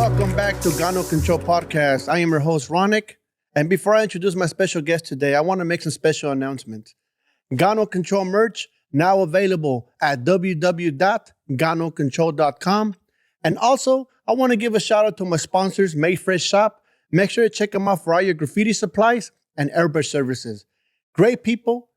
welcome back to Got No Control Podcast. I am your host, Ronek. And before I introduce my special guest today, I want to make some special announcements. Got No Control merch now available at www.gotnocontrol.com. And also, I want to give a shout out to my sponsors, Made Fresh Shop. Make sure to check them out for all your graffiti supplies and airbrush services. Great people,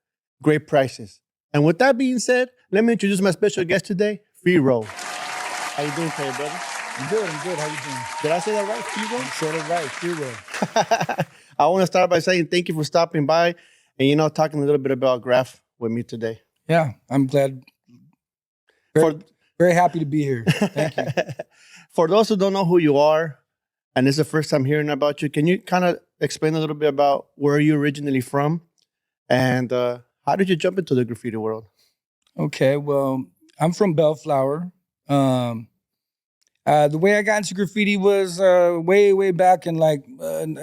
great prices. And with that being said, let me introduce my special guest today, Pharaoh. How you doing today, brother? I'm good. How you doing? Did I say that right, Pharaoh? You said it right, Pharaoh. I want to start by saying thank you for stopping by and, talking a little bit about Graph with me today. Yeah, I'm glad. Very happy to be here. Thank you. For those who don't know who you are, and this is the first time hearing about you, can you kind of explain a little bit about where you're originally from and how did you jump into the graffiti world? Okay, well, I'm from Bellflower. The way I got into graffiti was way back in I'd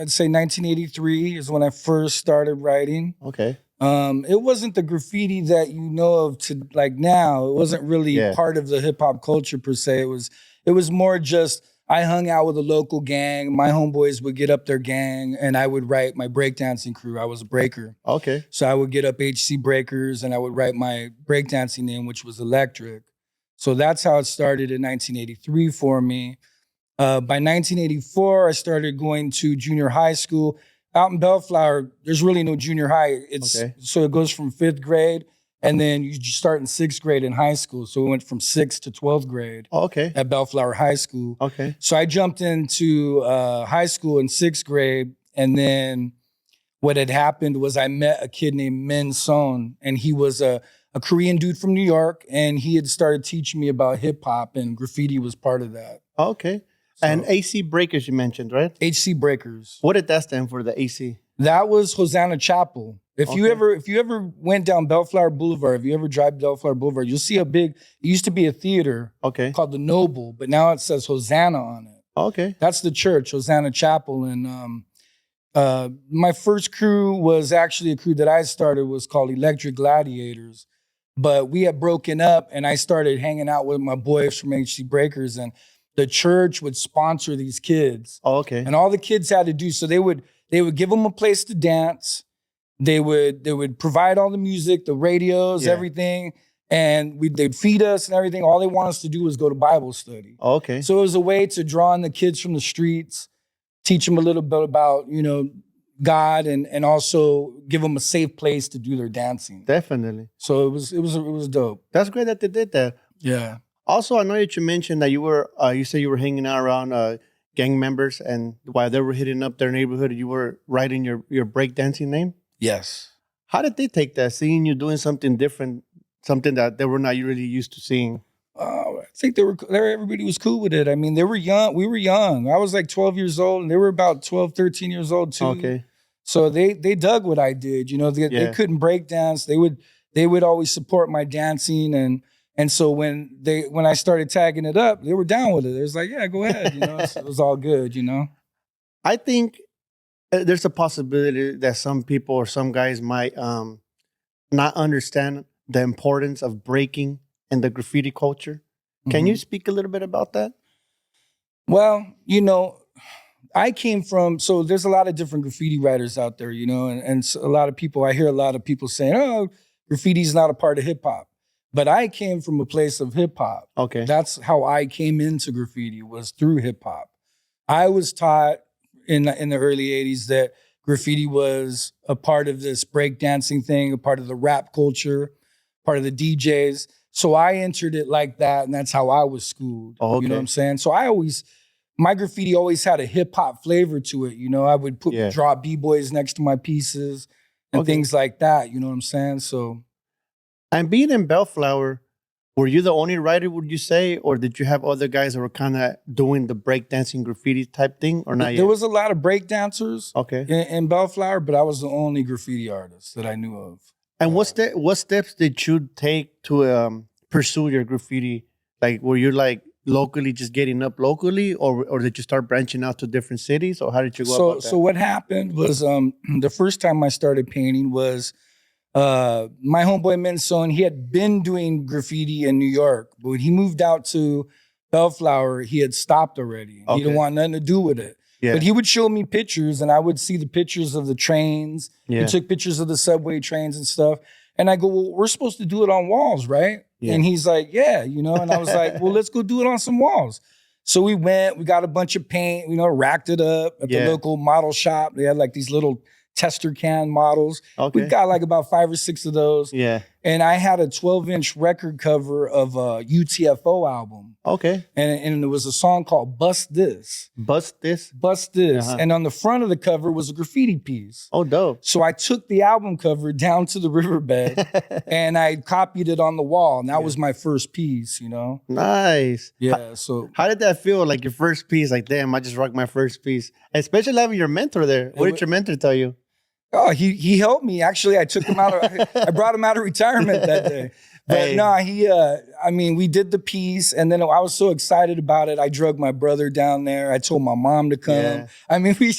say 1983 is when I first started writing. Okay. It wasn't the graffiti that you know of to like now. It wasn't really part of the hip hop culture per se. It was more just I hung out with a local gang. My homeboys would get up their gang and I would write my breakdancing crew. I was a breaker. Okay. So I would get up HC Breakers and I would write my breakdancing name, which was Electric. So that's how it started in 1983 for me. By 1984, I started going to junior high school. Out in Bellflower, there's really no junior high. So it goes from 5th grade, and then you start in 6th grade in high school. So we went from 6th to 12th grade at Bellflower High School. Okay. So I jumped into high school in 6th grade, and then what had happened was I met a kid named Min Son, and he was a Korean dude from New York, and he had started teaching me about hip hop, and graffiti was part of that. Okay. So, and AC Breakers you mentioned, right? HC Breakers. What did that stand for, the AC? That was Hosanna Chapel. If you ever went down Bellflower Boulevard, if you ever drive Bellflower Boulevard, you'll see it used to be a theater called the Noble, but now it says Hosanna on it. Okay. That's the church, Hosanna Chapel. And my first crew was actually a crew that I started was called Electric Gladiators. But we had broken up and I started hanging out with my boys from HC Breakers and the church would sponsor these kids. Oh, okay. And all the kids had to do, so they would give them a place to dance. They would provide all the music, the radios, everything. And they'd feed us and everything. All they want us to do was go to Bible study. Oh, okay. So it was a way to draw in the kids from the streets, teach them a little bit about, God and also give them a safe place to do their dancing. Definitely. So it was dope. That's great that they did that. Yeah. Also, I know that you mentioned that you were you said you were hanging out around gang members, and while they were hitting up their neighborhood, you were writing your breakdancing name. Yes. How did they take that, seeing you doing something different, something that they were not really used to seeing? I think everybody was cool with it. I mean, they were young. We were young. I was like 12 years old, and they were about 12, 13 years old too. Okay. So they dug what I did. They couldn't break dance. They would always support my dancing, and so when I started tagging it up, they were down with it. It was like, yeah, go ahead. It was all good. I think there's a possibility that some people or some guys might not understand the importance of breaking in the graffiti culture. Can you speak a little bit about that? Well, I came from, so there's a lot of different graffiti writers out there, and so a lot of people, I hear a lot of people saying, oh, graffiti's not a part of hip hop. But I came from a place of hip hop. Okay. That's how I came into graffiti, was through hip hop. I was taught in the early 80s that graffiti was a part of this breakdancing thing, a part of the rap culture, part of the DJs. So I entered it like that, and that's how I was schooled. Oh, okay. You know what I'm saying? So my graffiti always had a hip hop flavor to it. I would draw B-boys next to my pieces and things like that. You know what I'm saying? So, and being in Bellflower, were you the only writer, would you say, or did you have other guys that were kind of doing the breakdancing graffiti type thing, or not yet? There was a lot of breakdancers okay. in Bellflower, but I was the only graffiti artist that I knew of. And what steps did you take to pursue your graffiti? Like, were you like locally just getting up locally, or did you start branching out to different cities, or how did you go about that? So what happened was the first time I started painting was my homeboy Min Son. He had been doing graffiti in New York, but when he moved out to Bellflower, he had stopped already. He didn't want nothing to do with it. Yeah. But he would show me pictures, and I would see the pictures of the trains. Yeah. He took pictures of the subway trains and stuff. And I go, well, we're supposed to do it on walls, right? Yeah. And he's like, yeah, you know. And I was like, well, let's go do it on some walls. So we went, we got a bunch of paint, you know, racked it up at the local model shop. They had like these little tester can models. Okay. We got like about 5 or 6 of those. Yeah. And I had a 12-inch record cover of a UTFO album. Okay. And there was a song called Bust This. Bust This? Bust This. And on the front of the cover was a graffiti piece. Oh, dope. So I took the album cover down to the riverbed and I copied it on the wall. And that was my first piece, you know? Nice. Yeah, so. How did that feel, like your first piece? Like, damn, I just rocked my first piece. Especially having your mentor there. What did your mentor tell you? Oh, he helped me. Actually, I took him out I brought him out of retirement that day. But no, I mean, we did the piece, and then I was so excited about it. I drug my brother down there. I told my mom to come. Yeah. I mean, we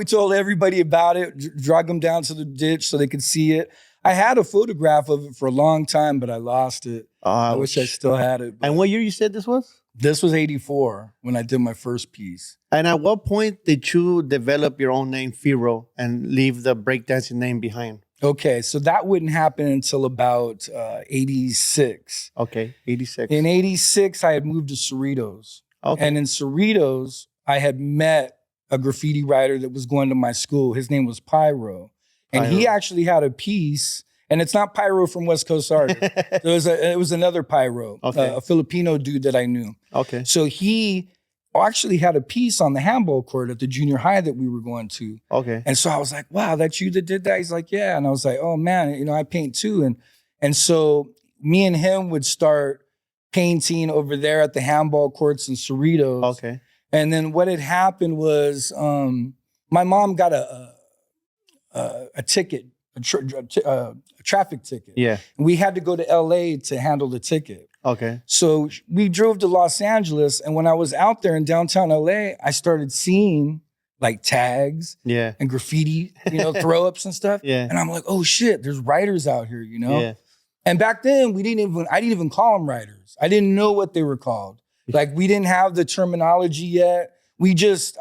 told everybody about it, drug them down to the ditch so they could see it. I had a photograph of it for a long time, but I lost it. I wish I still had it. And what year you said this was? This was 84 when I did my first piece. And at what point did you develop your own name, Pharaoh, and leave the breakdancing name behind? Okay, so that wouldn't happen until about 86. Okay, 86. In 86, I had moved to Cerritos. Okay. And in Cerritos, I had met a graffiti writer that was going to my school. His name was Pharaoh. And he actually had a piece, and it's not Pyro from West Coast Artists. It was another Pyro, a Filipino dude that I knew. Okay. So he actually had a piece on the handball court at the junior high that we were going to. Okay. And so I was like, wow, that's you that did that? He's like, yeah. And I was like, oh man, you know, I paint too. And so me and him would start painting over there at the handball courts in Cerritos. Okay. And then what had happened was my mom got a ticket, a traffic ticket. Yeah. And we had to go to LA to handle the ticket. Okay. So we drove to Los Angeles, and when I was out there in downtown LA, I started seeing like tags and graffiti, you know, throw-ups and stuff. Yeah. And I'm like, oh shit, there's writers out here, you know? Yeah. And back then I didn't even call them writers. I didn't know what they were called. Like we didn't have the terminology yet. I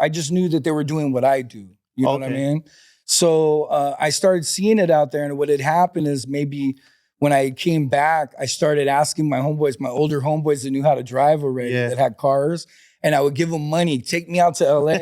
just knew that they were doing what I do. You know what I mean? So I started seeing it out there, and what had happened is maybe when I came back, I started asking my homeboys, my older homeboys that knew how to drive already, that had cars, and I would give them money, take me out to LA.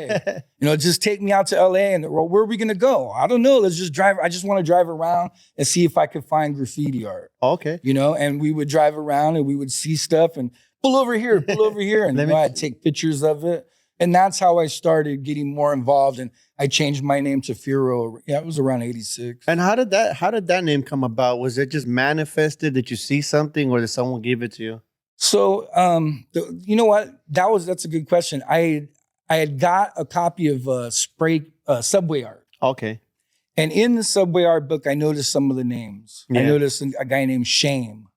You know, just take me out to LA, and well, where are we gonna go? I don't know, let's just drive. I just wanna drive around and see if I could find graffiti art. Okay. You know, and we would drive around and we would see stuff and pull over here. And you know, I'd take pictures of it. And that's how I started getting more involved, and I changed my name to Pharaoh. Yeah, it was around 86. And how did that name come about? Was it just manifested? Did you see something, or did someone give it to you? So, you know what? That's a good question. I had got a copy of Subway art. Okay. And in the Subway art book, I noticed some of the names. I noticed a guy named Shame.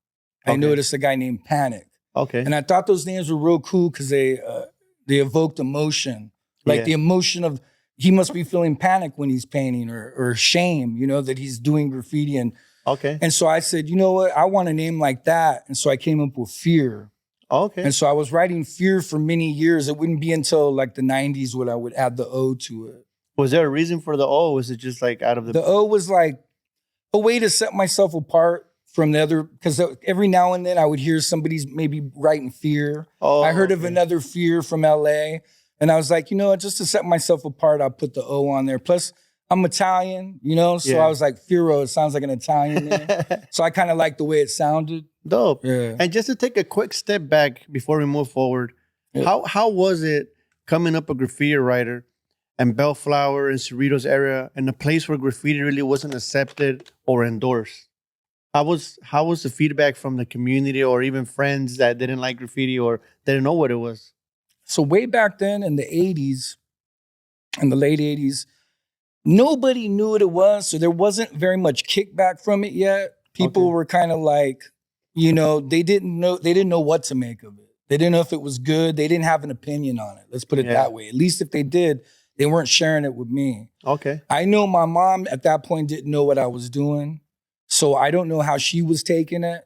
I noticed a guy named Panic. Okay. And I thought those names were real cool because they evoked emotion. Like the emotion of, he must be feeling panic when he's painting, or shame, you know, that he's doing graffiti. And so I said, you know what? I want a name like that. And so I came up with Fear. Okay. And so I was writing Fear for many years. It wouldn't be until like the 90s when I would add the O to it. Was there a reason for the O? Was it just like out of the... The O was like a way to set myself apart from the other, because every now and then I would hear somebody's maybe writing Fear. I heard of another Fear from LA. And I was like, you know what, just to set myself apart, I'll put the O on there. Plus, I'm Italian, you know? So I was like, Pharaoh, it sounds like an Italian name. So I kind of liked the way it sounded. Dope. Yeah. And just to take a quick step back before we move forward, how was it coming up a graffiti writer and Bellflower and Cerritos area in a place where graffiti really wasn't accepted or endorsed? How was the feedback from the community, or even friends that didn't like graffiti or didn't know what it was? So way back then in the 80s, in the late 80s, nobody knew what it was. So there wasn't very much kickback from it yet. People were kind of like, you know, they didn't know what to make of it. They didn't know if it was good. They didn't have an opinion on it. Let's put it that way. At least if they did, they weren't sharing it with me. Okay. I know my mom at that point didn't know what I was doing. So I don't know how she was taking it.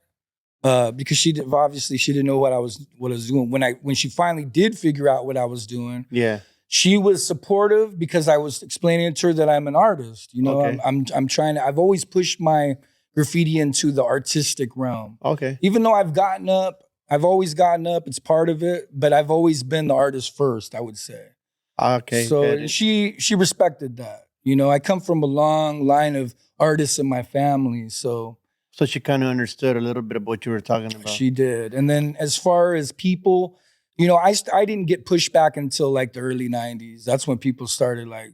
because obviously she didn't know what I was doing. When she finally did figure out what I was doing, Yeah. she was supportive because I was explaining to her that I'm an artist. You know, Okay. I'm trying to. I've always pushed my graffiti into the artistic realm. Okay. Even though I've always gotten up. It's part of it, but I've always been the artist first, I would say. Okay. So she respected that. You know, I come from a long line of artists in my family, so she kind of understood a little bit of what you were talking about. she did. And then as far as people, you know, I didn't get pushed back until like the early 90s. That's when people started like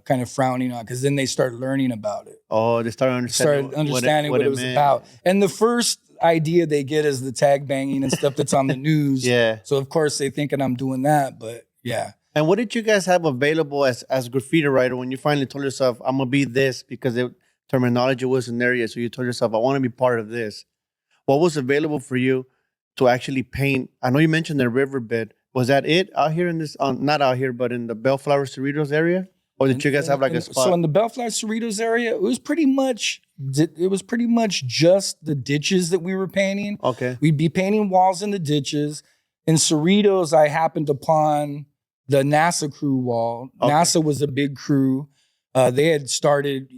kind of frowning on, because then they started learning about it. Oh, they started understanding what it was meant. about. And the first idea they get is the tag banging and stuff that's on the news. Yeah. So of course they thinking I'm doing that, but yeah. And what did you guys have available as graffiti writer when you finally told yourself, I'm gonna be this, because the terminology wasn't there yet? So you told yourself, I want to be part of this. What was available for you to actually paint? I know you mentioned the riverbed. Was that it out here in this? Not out here, but in the Bellflower Cerritos area, or did you guys have like a spot? So in the Bellflower Cerritos area, it was pretty much just the ditches that we were painting. Okay. We'd be painting walls in the ditches. In Cerritos, I happened upon the NASA crew wall. Okay. NASA was a big crew. They had started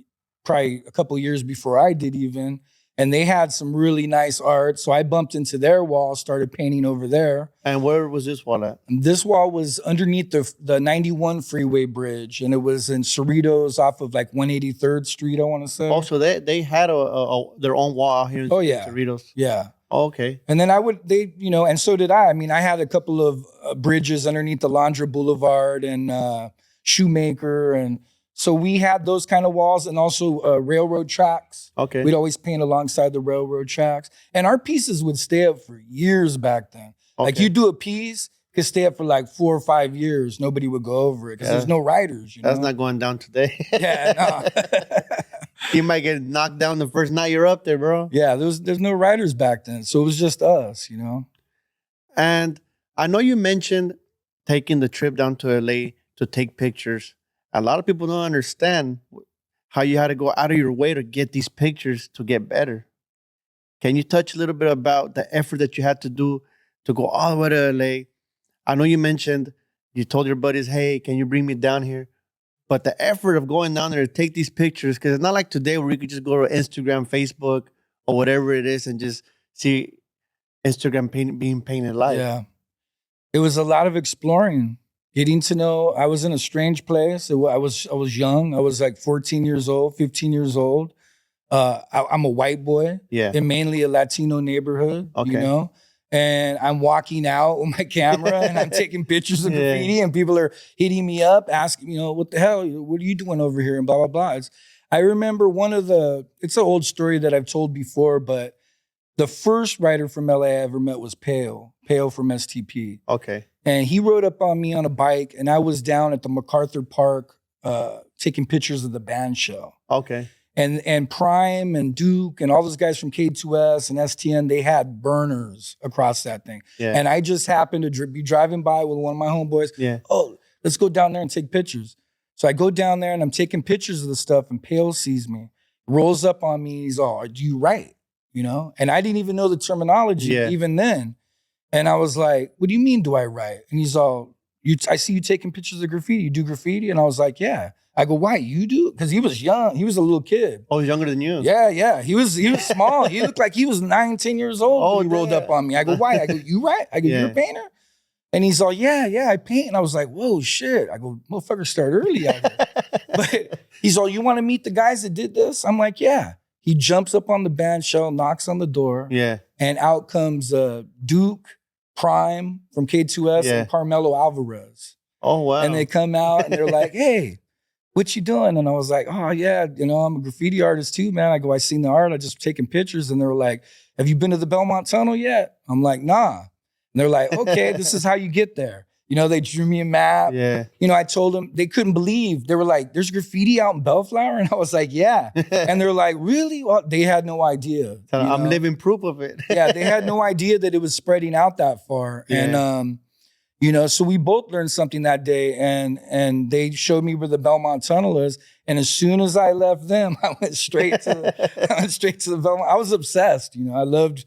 probably a couple years before I did even, and they had some really nice art. So I bumped into their wall, started painting over there. And where was this wall at? And this wall was underneath the 91 freeway bridge, and it was in Cerritos off of like 183rd Street, I want to say. Also, they had their own wall out here in Cerritos. Yeah. Oh, okay. And then and so did I. I mean, I had a couple of bridges underneath the Landra Boulevard and Shoemaker. And so we had those kind of walls, and also railroad tracks. Okay. We'd always paint alongside the railroad tracks. And our pieces would stay up for years back then. Okay. Like you do a piece, could stay up for like 4 or 5 years. Nobody would go over it because there's no writers. That's not going down today. Yeah, no. You might get knocked down the first night you're up there, bro. Yeah, there's no writers back then. So it was just us, you know. And I know you mentioned taking the trip down to LA to take pictures. A lot of people don't understand how you had to go out of your way to get these pictures to get better. Can you touch a little bit about the effort that you had to do to go all the way to LA? I know you mentioned you told your buddies, hey, can you bring me down here? But the effort of going down there to take these pictures, because it's not like today where you could just go to Instagram, Facebook, or whatever it is and just see Instagram being painted live. Yeah. It was a lot of exploring, getting to know. I was in a strange place. I was young. I was like 14 years old, 15 years old. I'm a white boy in mainly a Latino neighborhood, you know? And I'm walking out with my camera and I'm taking pictures of graffiti, and people are hitting me up, asking, you know, what the hell, what are you doing over here? And blah, blah, blah. I remember it's an old story that I've told before, but the first writer from LA I ever met was Pharaoh from STP. Okay. And he rode up on me on a bike, and I was down at the MacArthur Park taking pictures of the band show. Okay. And Prime and Duke and all those guys from K2S and STN, they had burners across that thing. Yeah. And I just happened to be driving by with one of my homeboys. Yeah. Oh, let's go down there and take pictures. So I go down there and I'm taking pictures of the stuff, and Pale sees me, rolls up on me. He's all, do you write? You know? And I didn't even know the terminology even then. And I was like, what do you mean, do I write? And he's all, I see you taking pictures of graffiti. You do graffiti? And I was like, yeah. I go, why, you do? Because he was young. He was a little kid. Oh, he's younger than you? Yeah. He was small. He looked like he was 9, 10 years old when he rolled up on me. I go, why? I go, you write? I go, you're a painter? And he's all, yeah, I paint. And I was like, whoa, shit. I go, motherfucker, start early out here. But he's all, you want to meet the guys that did this? I'm like, yeah. He jumps up on the band shell, knocks on the door. Yeah. And out comes Duke, Prime from K2S, and Carmelo Alvarez. Oh, wow. And they come out and they're like, hey, what you doing? And I was like, oh, yeah, you know, I'm a graffiti artist too, man. I go, I seen the art. I just taking pictures. And they were like, have you been to the Belmont Tunnel yet? I'm like, nah. And they're like, okay, this is how you get there. You know, they drew me a map. Yeah. You know, I told them, they couldn't believe. They were like, there's graffiti out in Bellflower? And I was like, yeah. And they're like, really? Well, they had no idea. I'm living proof of it. Yeah, they had no idea that it was spreading out that far. Yeah. And, you know, so we both learned something that day, and they showed me where the Belmont Tunnel is. And as soon as I left them, I went straight to the Belmont. I was obsessed. You know, I loved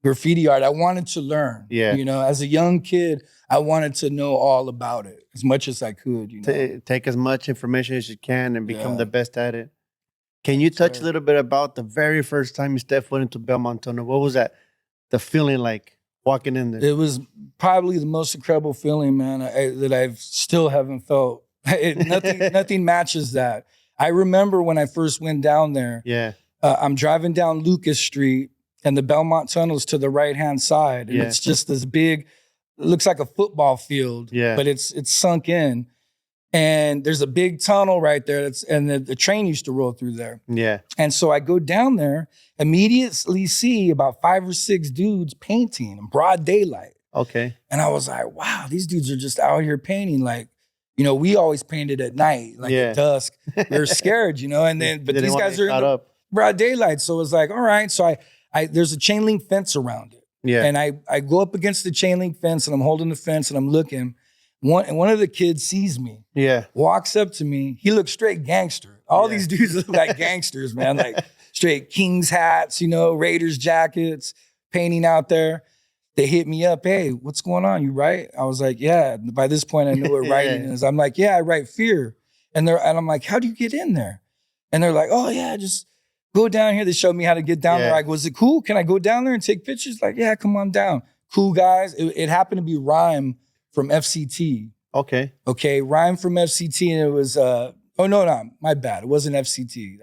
graffiti art. I wanted to learn. Yeah. You know, as a young kid, I wanted to know all about it as much as I could. You know, Take as much information as you can and become Yeah. the best at it. Can you touch Sir. a little bit about the very first time you stepped foot into Belmont Tunnel? What was that? The feeling like walking in there? It was probably the most incredible feeling, man, that I've still haven't felt. Nothing matches that. I remember when I first went down there. Yeah. I'm driving down Lucas Street, and the Belmont Tunnel is to the right-hand side, and it's just this big. It looks like a football field, but it's sunk in, and there's a big tunnel right there. And the train used to roll through there. Yeah. And so I go down there, immediately see about 5 or 6 dudes painting in broad daylight. Okay. And I was like, wow, these dudes are just out here painting. Like, you know, we always painted at night, like at dusk. We were scared, you know, and then, but these guys are in the broad daylight. So it was like, all right. So I there's a chain link fence around it. Yeah. And I go up against the chain link fence and I'm holding the fence and I'm looking. One of the kids sees me. Yeah. Walks up to me. He looks straight gangster. All these dudes look like gangsters, man. Like straight Kings hats, you know, Raiders jackets, painting out there. They hit me up. Hey, what's going on? You write? I was like, yeah. By this point, I knew what writing is. I'm like, yeah, I write fear. And I'm like, how do you get in there? And they're like, oh yeah, just go down here. They showed me how to get down there. I go, is it cool? Can I go down there and take pictures? Like, yeah, come on down. Cool guys. It happened to be Rhyme from FCT. Okay. Okay, Rhyme from FCT, and it was no, my bad. It wasn't FCT.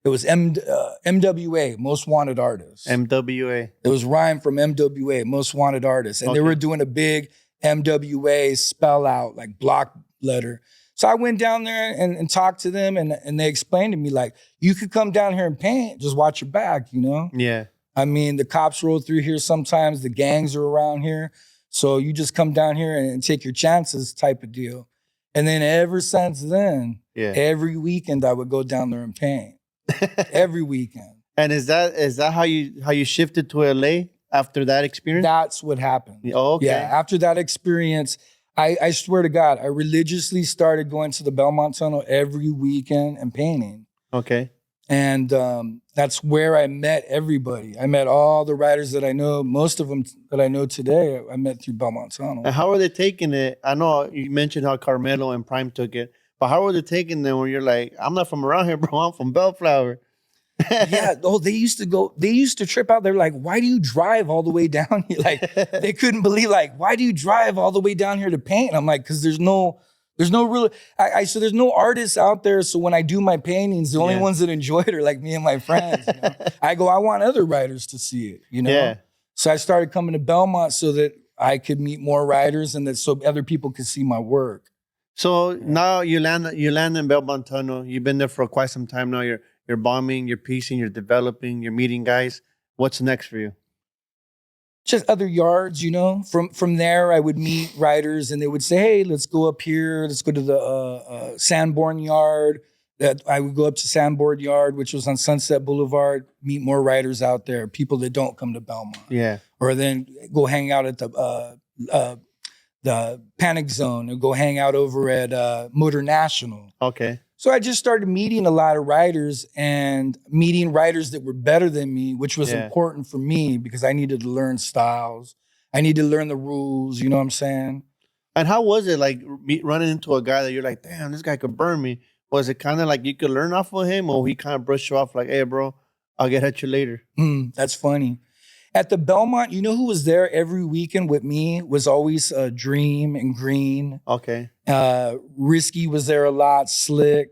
It was MWA, Most Wanted Artists. MWA. It was Rhyme from MWA, Most Wanted Artists. And they were doing a big MWA spell out, like block letter. So I went down there and talked to them, and they explained to me, like, you could come down here and paint, just watch your back, you know? Yeah. I mean, the cops roll through here sometimes, the gangs are around here. So you just come down here and take your chances type of deal. And then ever since then, every weekend I would go down there and paint. Every weekend. And is that how you shifted to LA after that experience? That's what happened. Oh, okay. Yeah, after that experience, I swear to God, I religiously started going to the Belmont Tunnel every weekend and painting. Okay. And that's where I met everybody. I met all the writers that I know. Most of them that I know today, I met through Belmont Tunnel. And how are they taking it? I know you mentioned how Carmelo and Prime took it, but how are they taking it when you're like, I'm not from around here, bro. I'm from Bellflower. Yeah. Oh, they used to trip out. They're like, why do you drive all the way down here? Like, they couldn't believe, like, why do you drive all the way down here to paint? And I'm like, because there's no real, so there's no artists out there. So when I do my paintings, the only ones that enjoy it are like me and my friends. You know? I want other writers to see it, you know? Yeah. So I started coming to Belmont so that I could meet more writers and that so other people could see my work. So now you land in Belmont Tunnel. You've been there for quite some time now. You're bombing, you're piecing, you're developing, you're meeting guys. What's next for you? Just other yards, you know. From there, I would meet writers, and they would say, "Hey, let's go up here. Let's go to the Sanborn Yard." That I would go up to Sanborn Yard, which was on Sunset Boulevard. Meet more writers out there, people that don't come to Belmont. Yeah. Or then go hang out at the Panic Zone, and go hang out over at Motor National. Okay. So I just started meeting a lot of writers and meeting writers that were better than me, which was important for me because I needed to learn styles. I needed to learn the rules, you know what I'm saying? And how was it like running into a guy that you're like, damn, this guy could burn me? Was it kind of like you could learn off of him, or he kind of brushed you off like, hey, bro, I'll get at you later? That's funny. At the Belmont, you know who was there every weekend with me? Was always Dream and Green. Okay. Risky was there a lot. Slick,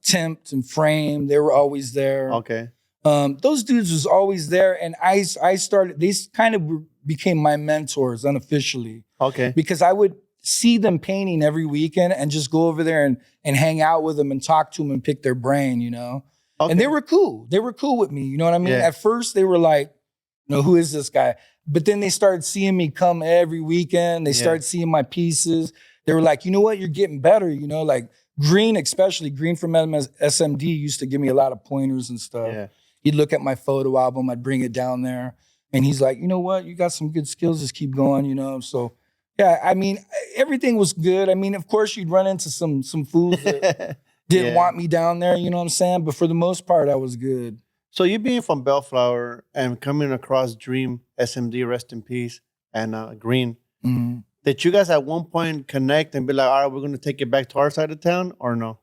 Tempt and Frame, they were always there. Okay. Those dudes was always there. And I started, they kind of became my mentors unofficially. Okay. Because I would see them painting every weekend and just go over there and hang out with them and talk to them and pick their brain, you know? Okay. And they were cool. They were cool with me, you know what I mean? Yeah. At first, they were like, you know, who is this guy? But then they started seeing me come every weekend. They started seeing my pieces. They were like, you know what? You're getting better, you know? Like Green, especially Green from SMD used to give me a lot of pointers and stuff. Yeah. He'd look at my photo album. I'd bring it down there. And he's like, you know what? You got some good skills. Just keep going, you know? So, yeah, I mean, everything was good. I mean, of course, you'd run into some fools that didn't want me down there, you know what I'm saying? But for the most part, I was good. So you being from Bellflower and coming across Dream, SMD, rest in peace, and Green, Mhm. did you guys at one point connect and be like, all right, we're going to take it back to our side of town, or no?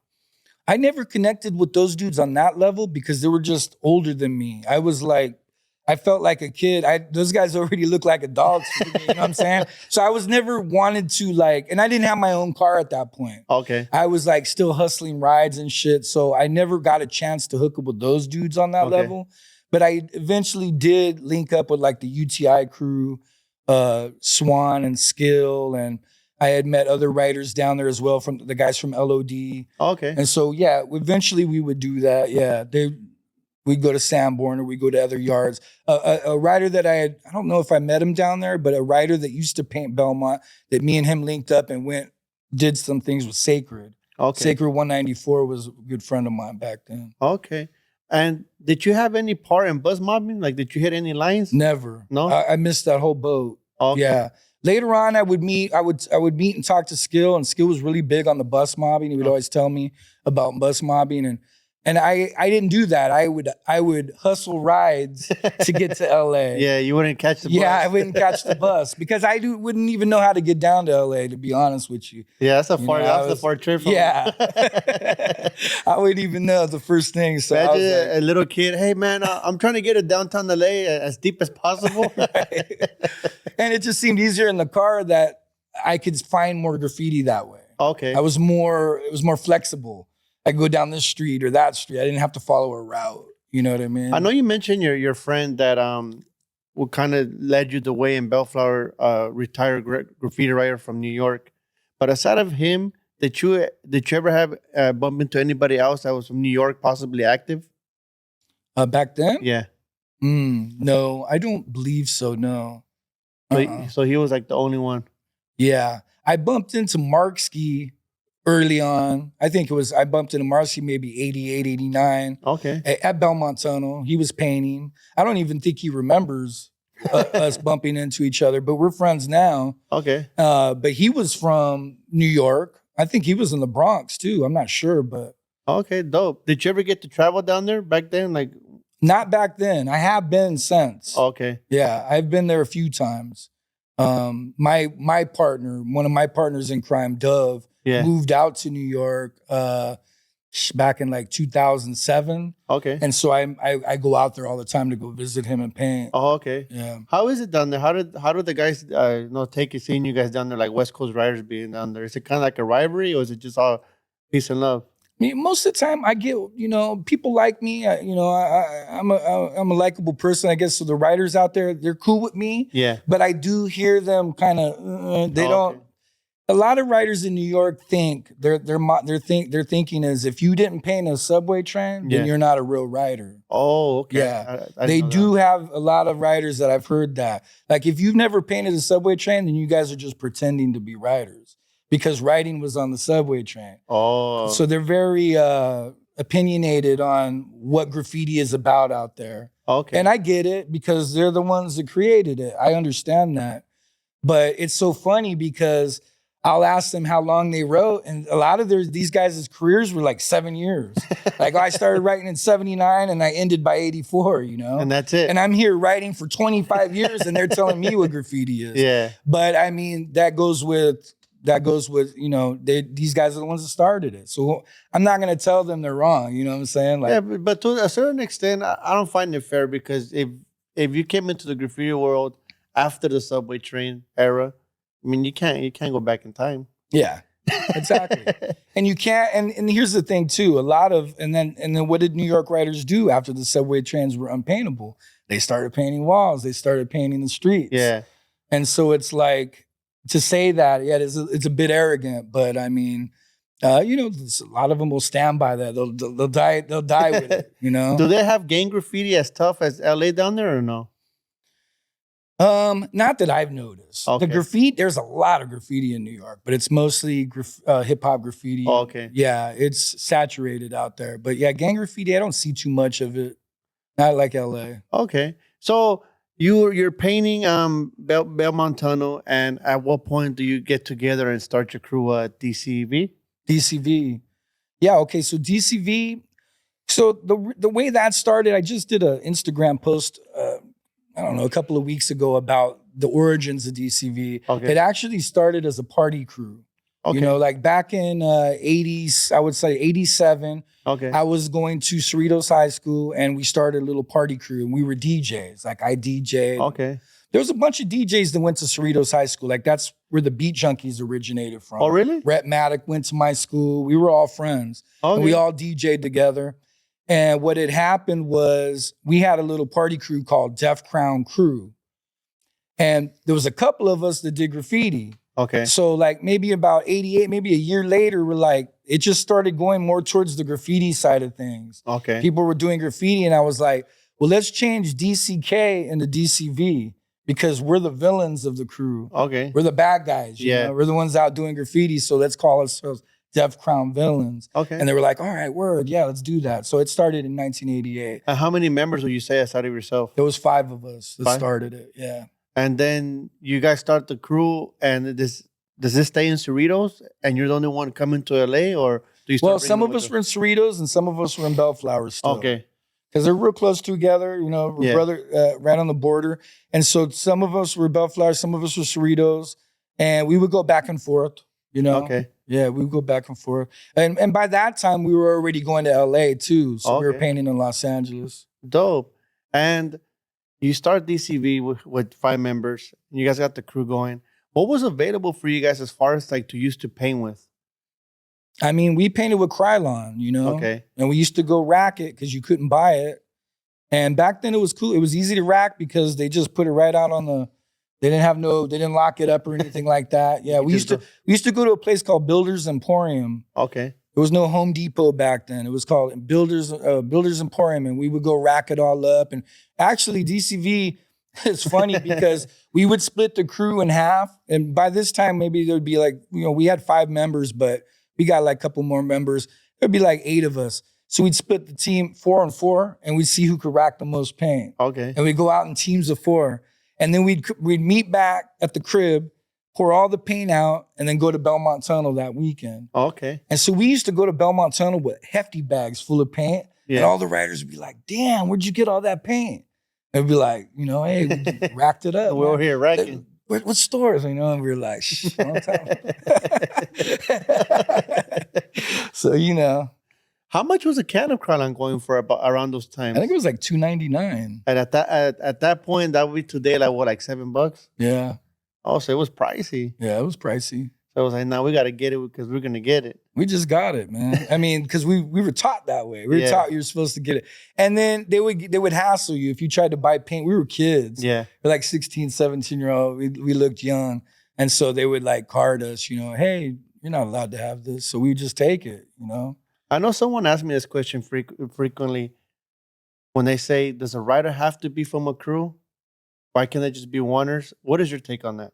I never connected with those dudes on that level because they were just older than me. I was like, I felt like a kid. Those guys already look like adults to me, you know what I'm saying? So I was never wanted to like, and I didn't have my own car at that point. Okay. I was like still hustling rides and shit. So I never got a chance to hook up with those dudes on that Okay. level. But I eventually did link up with like the UTI crew, Swan and Skill, and I had met other writers down there as well, from the guys from LOD. Okay. And so, yeah, eventually we would do that. Yeah, we'd go to Sanborn or we'd go to other yards. A writer that I don't know if I met him down there, but a writer that used to paint Belmont that me and him linked up and did some things with Sacred. Okay. Sacred 194 was a good friend of mine back then. Okay. And did you have any part in bus mobbing? Like, did you hit any lines? Never. No? I missed that whole boat. Okay. Yeah. Later on, I would meet and talk to Skill, and Skill was really big on the bus mobbing. He would always tell me about bus mobbing, and I didn't do that. I would hustle rides to get to LA. Yeah, you wouldn't catch the bus. Yeah, I wouldn't catch the bus because wouldn't even know how to get down to LA, to be honest with you. Yeah, that's a far trip from Yeah. I wouldn't even know the first thing. So I was imagine like, a little kid, hey man, I'm trying to get to downtown LA as deep as possible. right. And it just seemed easier in the car that I could find more graffiti that way. Okay. It was more flexible. I could go down this street or that street. I didn't have to follow a route. You know what I mean? I know you mentioned your friend that what kind of led you the way in Bellflower, retired graffiti writer from New York. But aside of him, did you ever have bump into anybody else that was from New York, possibly active? Back then? Yeah. No, I don't believe so. No. So he was like the only one. Yeah. I bumped into Marksky early on. I think I bumped into Marksky maybe 88, 89. Okay. At Belmont Tunnel. He was painting. I don't even think he remembers us bumping into each other, but we're friends now. Okay. But he was from New York. I think he was in the Bronx too. I'm not sure, but. Okay, dope. Did you ever get to travel down there back then? Like, not back then. I have been since. Okay. Yeah, I've been there a few times. My partner, one of my partners in crime, Dove, moved out to New York back in like 2007. Okay. And so I go out there all the time to go visit him and paint. Oh, okay. Yeah. How is it down there? How did the guys take it, seeing you guys down there, like West Coast riders being down there? Is it kind of like a rivalry, or is it just all peace and love? I mean, most of the time I get, people like me. I'm a likable person, I guess. So the writers out there, they're cool with me. Yeah. But I do hear them kind of, they don't. Okay. A lot of writers in New York think their thinking is, if you didn't paint a subway train, then you're not a real writer. Oh, okay. Yeah. They do have a lot of writers that I've heard that. Like, if you've never painted a subway train, then you guys are just pretending to be writers, because writing was on the subway train. Oh. So they're very opinionated on what graffiti is about out there. Okay. And I get it, because they're the ones that created it. I understand that. But it's so funny because I'll ask them how long they wrote, and a lot of these guys' careers were like 7 years. Like, I started writing in 79 and I ended by 84, And that's it. And I'm here writing for 25 years and they're telling me what graffiti is. Yeah. But I mean, that goes with, these guys are the ones that started it. So I'm not going to tell them they're wrong. You know what I'm saying? Like, yeah, but to a certain extent, I don't find it fair, because if you came into the graffiti world after the subway train era, I mean, you can't go back in time. Yeah, exactly. And you can't. And here's the thing too. And then what did New York writers do after the subway trains were unpaintable? They started painting walls. They started painting the streets. Yeah. And so it's like, to say that, yeah, it's a bit arrogant, but I mean, a lot of them will stand by that. They'll die with it. Do they have gang graffiti as tough as LA down there, or no? Not that I've noticed. Okay. The graffiti, there's a lot of graffiti in New York, but it's mostly hip hop graffiti. Oh, okay. Yeah, it's saturated out there. But yeah, gang graffiti, I don't see too much of it. Not like LA. Okay. So you're painting Belmont Tunnel, and at what point do you get together and start your crew at DCV? DCV. Yeah, okay. So DCV, So the way that started, I just did an Instagram post, I don't know, a couple of weeks ago about the origins of DCV. Okay. It actually started as a party crew. Okay. You know, like back in 80s, I would say 87, Okay. I was going to Cerritos High School and we started a little party crew and we were DJs. Like I DJ'd. Okay. There was a bunch of DJs that went to Cerritos High School. Like that's where the Beat Junkies originated from. Oh, really? Rhett Maddock went to my school. We were all friends. Okay. And we all DJ'd together. And what had happened was we had a little party crew called Def Crown Crew. And there was a couple of us that did graffiti. Okay. So like maybe about 88, maybe a year later, we're like, it just started going more towards the graffiti side of things. Okay. People were doing graffiti and I was like, well, let's change DCK into DCV because we're the villains of the crew. Okay. We're the bad guys. You know? We're the ones out doing graffiti. So let's call ourselves Def Crown Villains. Okay. And they were like, all right, word. Yeah, let's do that. So it started in 1988. And how many members would you say aside of yourself? There was 5 of us that started it. Yeah. And then you guys start the crew and does this stay in Cerritos and you're the only one coming to LA or do you start? Well, some of us were in Cerritos and some of us were in Bellflower still. Okay. Because they're real close together, you know, we're brother, right on the border. And so some of us were Bellflower, some of us were Cerritos, and we would go back and forth, you know. Okay. Yeah, we would go back and forth. And by that time, we were already going to LA too. So we were painting in Los Angeles. Dope. And you start DCV with 5 members. And you guys got the crew going. What was available for you guys as far as like to use to paint with? I mean, we painted with Krylon, you know? Okay. And we used to go rack it because you couldn't buy it. And back then it was cool. It was easy to rack because they just put it right out on the, they didn't lock it up or anything like that. Yeah, we used to go to a place called Builders Emporium. Okay. There was no Home Depot back then. It was called Builders Emporium, and we would go rack it all up. And actually, DCV is funny because we would split the crew in half. And by this time, maybe there'd be like, you know, we had 5 members, but we got like a couple more members. There'd be like 8 of us. So we'd split the team 4 and 4, and we'd see who could rack the most paint. Okay. And we'd go out in teams of 4. And then we'd meet back at the crib, pour all the paint out, and then go to Belmont Tunnel that weekend. Okay. And so we used to go to Belmont Tunnel with hefty bags full of paint. Yeah. And all the writers would be like, damn, where'd you get all that paint? And we'd be like, you know, hey, we racked it up. We're over here racking. What stores? You know, and we were like, shh, don't tell them. So, you know. How much was a can of Krylon going for around those times? I think it was like $2.99. And at that point, that would be today like what, like $7? Yeah. Oh, so it was pricey. Yeah, it was pricey. So I was like, now we got to get it because we're gonna get it. We just got it, man. I mean, because we were taught that way. We were taught you're supposed to get it. And then they would hassle you if you tried to buy paint. We were kids. Yeah. We're like 16, 17-year-old. We looked young. And so they would like card us, you know, hey, you're not allowed to have this. So we just take it, you know. I know someone asked me this question frequently when they say, does a writer have to be from a crew? Why can't they just be oneers? What is your take on that?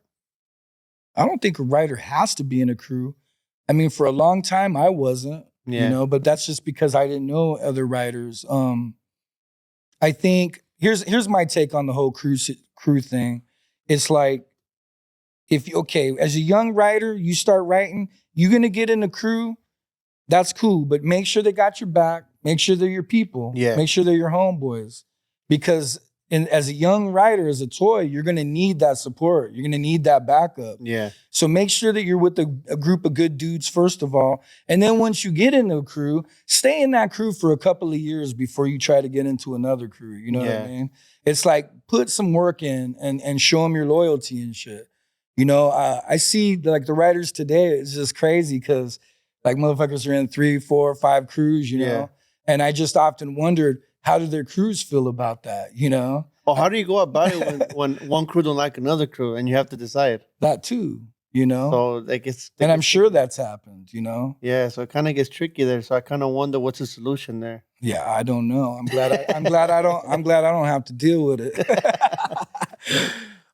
I don't think a writer has to be in a crew. I mean, for a long time, I wasn't, you know, but that's just because I didn't know other writers. I think, here's my take on the whole crew thing. It's like, as a young writer, you start writing, you're going to get in a crew. That's cool, but make sure they got your back. Make sure they're your people. Yeah. Make sure they're your homeboys. Because as a young writer, as a toy, you're going to need that support. You're going to need that backup. Yeah. So make sure that you're with a group of good dudes, first of all. And then once you get into a crew, stay in that crew for a couple of years before you try to get into another crew. You know what I mean? It's like put some work in and show them your loyalty and shit. You know, I see like the writers today, it's just crazy because like motherfuckers are in 3, 4, 5 crews, you know? And I just often wondered, how do their crews feel about that, you know? Well, how do you go about it when one crew don't like another crew and you have to decide? That too, you know? So like and I'm sure that's happened, you know? Yeah, so it kind of gets tricky there. So I kind of wonder what's the solution there. Yeah, I don't know. I'm glad I don't have to deal with it.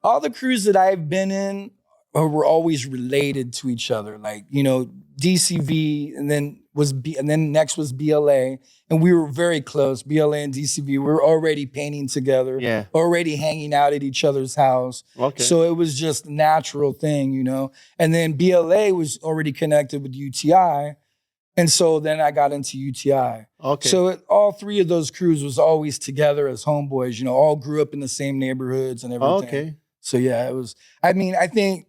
All the crews that I've been in were always related to each other. Like, you know, DCV and then next was BLA. And we were very close. BLA and DCV, we were already painting together, already hanging out at each other's house. Okay. So it was just a natural thing, you know. And then BLA was already connected with UTI. And so then I got into UTI. Okay. So all three of those crews was always together as homeboys, all grew up in the same neighborhoods and everything. Okay. So yeah, it was, I mean, I think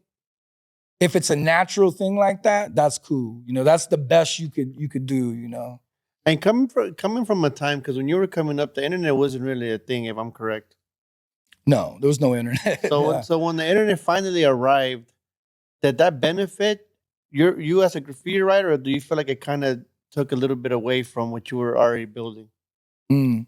if it's a natural thing like that, that's cool. That's the best you could do, And coming from a time, because when you were coming up, the internet wasn't really a thing, if I'm correct. No, there was no internet. So Yeah. so when the internet finally arrived, did that benefit you as a graffiti writer, or do you feel like it kind of took a little bit away from what you were already building? Mm.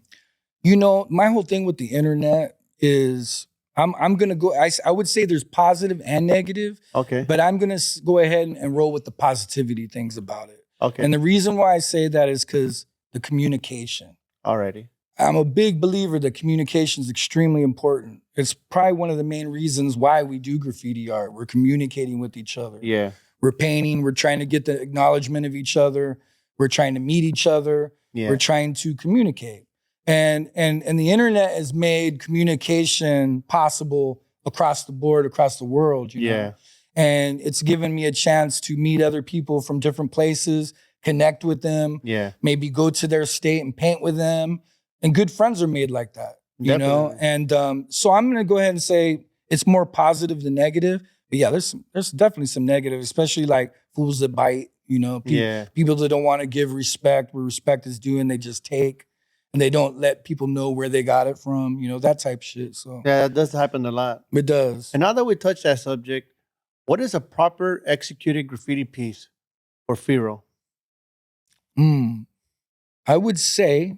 My whole thing with the internet is I'm gonna go. I would say there's positive and negative, Okay. but I'm gonna go ahead and roll with the positivity things about it. Okay. And the reason why I say that is because the communication. Alrighty. I'm a big believer that communication is extremely important. It's probably one of the main reasons why we do graffiti art. We're communicating with each other. Yeah. We're painting. We're trying to get the acknowledgement of each other. We're trying to meet each other. Yeah. We're trying to communicate. And the internet has made communication possible across the board, across the world, Yeah. And it's given me a chance to meet other people from different places, connect with them, Yeah. maybe go to their state and paint with them. And good friends are made like that, Definitely. And so I'm gonna go ahead and say it's more positive than negative. But yeah, there's definitely some negative, especially like fools that bite, Yeah. people that don't want to give respect where respect is due and they just take. And they don't let people know where they got it from, that type of shit. So Yeah, that does happen a lot. it does. And now that we touched that subject, what is a proper executed graffiti piece for Pharaoh? I would say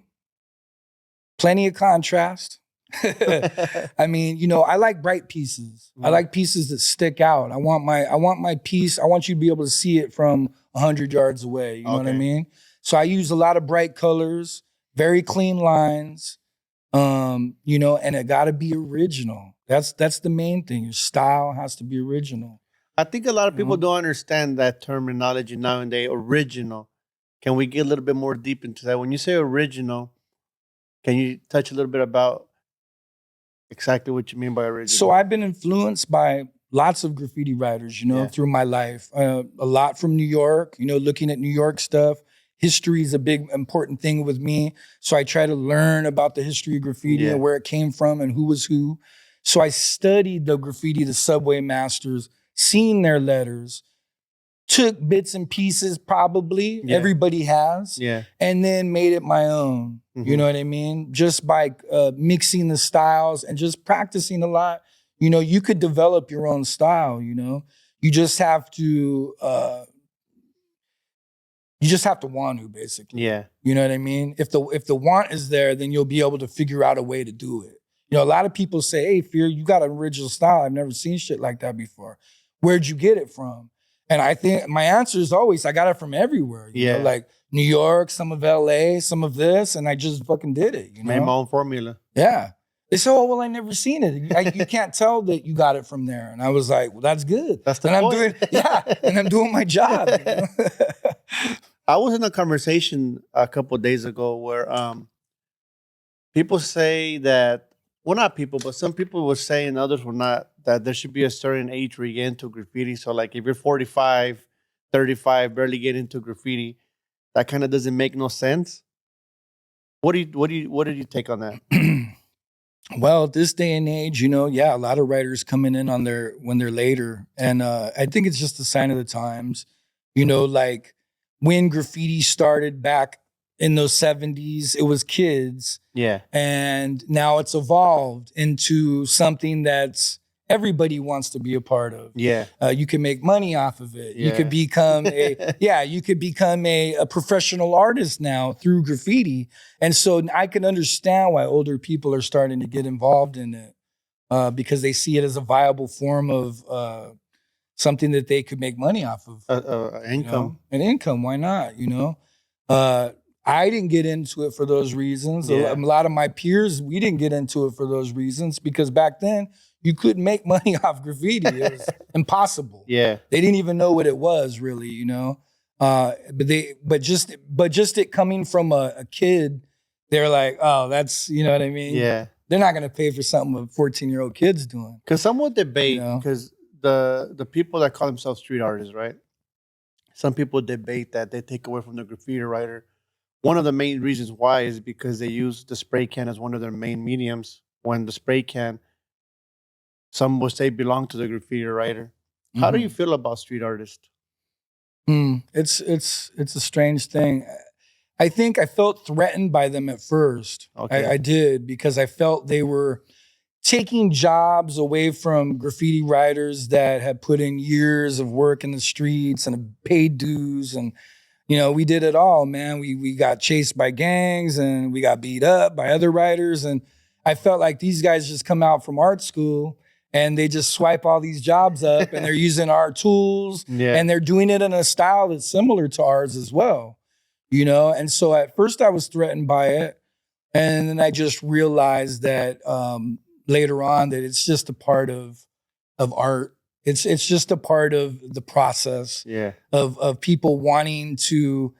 plenty of contrast. I mean, I like bright pieces. I like pieces that stick out. I want my piece. I want you to be able to see it from 100 yards away. You know what I Okay. mean? So I use a lot of bright colors, very clean lines, and it got to be original. That's the main thing. Your style has to be original. I think a lot of people Mhm. don't understand that terminology nowadays, original. Can we get a little bit more deep into that? When you say original, can you touch a little bit about exactly what you mean by original? So I've been influenced by lots of graffiti writers, Yeah. through my life. A lot from New York, looking at New York stuff. History is a big important thing with me. So I try to learn about the history of graffiti Yeah. and where it came from and who was who. So I studied the graffiti, the subway masters, seen their letters, took bits and pieces probably, Yeah. everybody has, Yeah. and then made it my own. You Mhm. know what I mean? Just by mixing the styles and just practicing a lot, you could develop your own style, You just have to want to, basically. Yeah. You know what I mean? If the want is there, then you'll be able to figure out a way to do it. A lot of people say, "Hey, Fear, you got an original style. I've never seen shit like that before. Where'd you get it from?" And I think my answer is always, I got it from everywhere. You know, Yeah. like New York, some of LA, some of this, and I just fucking did it. Made my own formula. Yeah. They say, "Oh, well, I never seen it. You can't tell that you got it from there." And I was like, "Well, that's good." That's the and point. and I'm doing my job. I was in a conversation a couple of days ago where people say that, well, not people, but some people were saying, others were not, that there should be a certain age where you get into graffiti. So like if you're 45, 35, barely get into graffiti, that kind of doesn't make no sense. What did you take on that? Well, at this day and age, a lot of writers coming in when they're later. And I think it's just a sign of the times, like when graffiti started back in those 70s, it was kids. Yeah. And now it's evolved into something that's everybody wants to be a part of. Yeah. You can make money off of it. You Yeah. could become a professional artist now through graffiti. And so I can understand why older people are starting to get involved in it because they see it as a viable form of something that they could make money off of. Income. An income, why not? I didn't get into it for those reasons. Yeah. A lot of my peers, we didn't get into it for those reasons because back then you couldn't make money off graffiti. It was impossible. Yeah. They didn't even know what it was really, But just it coming from a kid, they're like, oh, that's, you know what I mean? Yeah. They're not gonna pay for something a 14-year-old kid's doing. Because some would debate, You know? because the people that call themselves street artists, right? some people debate that they take away from the graffiti writer. One of the main reasons why is because they use the spray can as one of their main mediums. When the spray can, some would say, belong to the graffiti writer. How do you feel about street artists? It's a strange thing. I think I felt threatened by them at first. Okay. I did, because I felt they were taking jobs away from graffiti writers that had put in years of work in the streets and paid dues. And, you know, we did it all, man. We got chased by gangs and we got beat up by other writers. And I felt like these guys just come out from art school and they just swipe all these jobs up and they're using our tools and they're doing it in a style that's similar to ours as well, you know? And so at first I was threatened by it. And then I just realized that later on that it's just a part of art. It's just a part of the process of people wanting to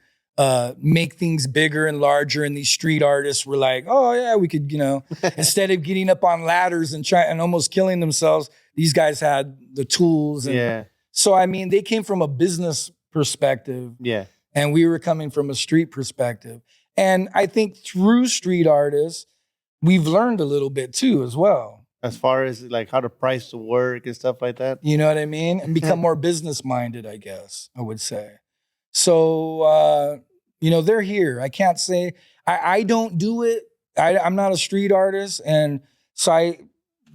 make things bigger and larger. And these street artists were like, oh yeah, we could, you know, instead of getting up on ladders and trying and almost killing themselves, these guys had the tools. And so, I mean, they came from a business perspective and we were coming from a street perspective. And I think through street artists, we've learned a little bit too, as well. As far as like how to price the work and stuff like that. You know what I mean? And become more business minded, I guess, I would say. So, you know, they're here. I can't say, I don't do it. I'm not a street artist. And so I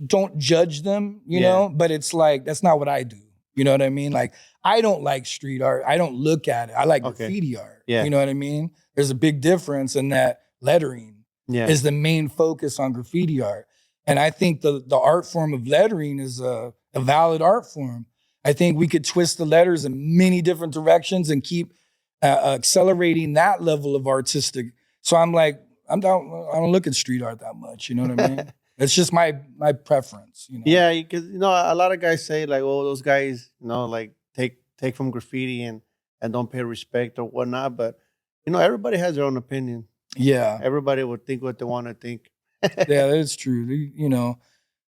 don't judge them, you know, but it's like, that's not what I do. You know what I mean? Like, I don't like street art. I don't look at it. I like graffiti art. You know what I mean? There's a big difference in that lettering is the main focus on graffiti art. And I think the art form of lettering is a valid art form. I think we could twist the letters in many different directions and keep accelerating that level of artistic. So I'm like, I don't look at street art that much. You know what I mean? It's just my preference. You know? Yeah, because you know a lot of guys say like, oh, those guys, you know, like take from graffiti and don't pay respect or whatnot. But you know, everybody has their own opinion. Yeah, everybody would think what they want to think. Yeah, that's true. You know,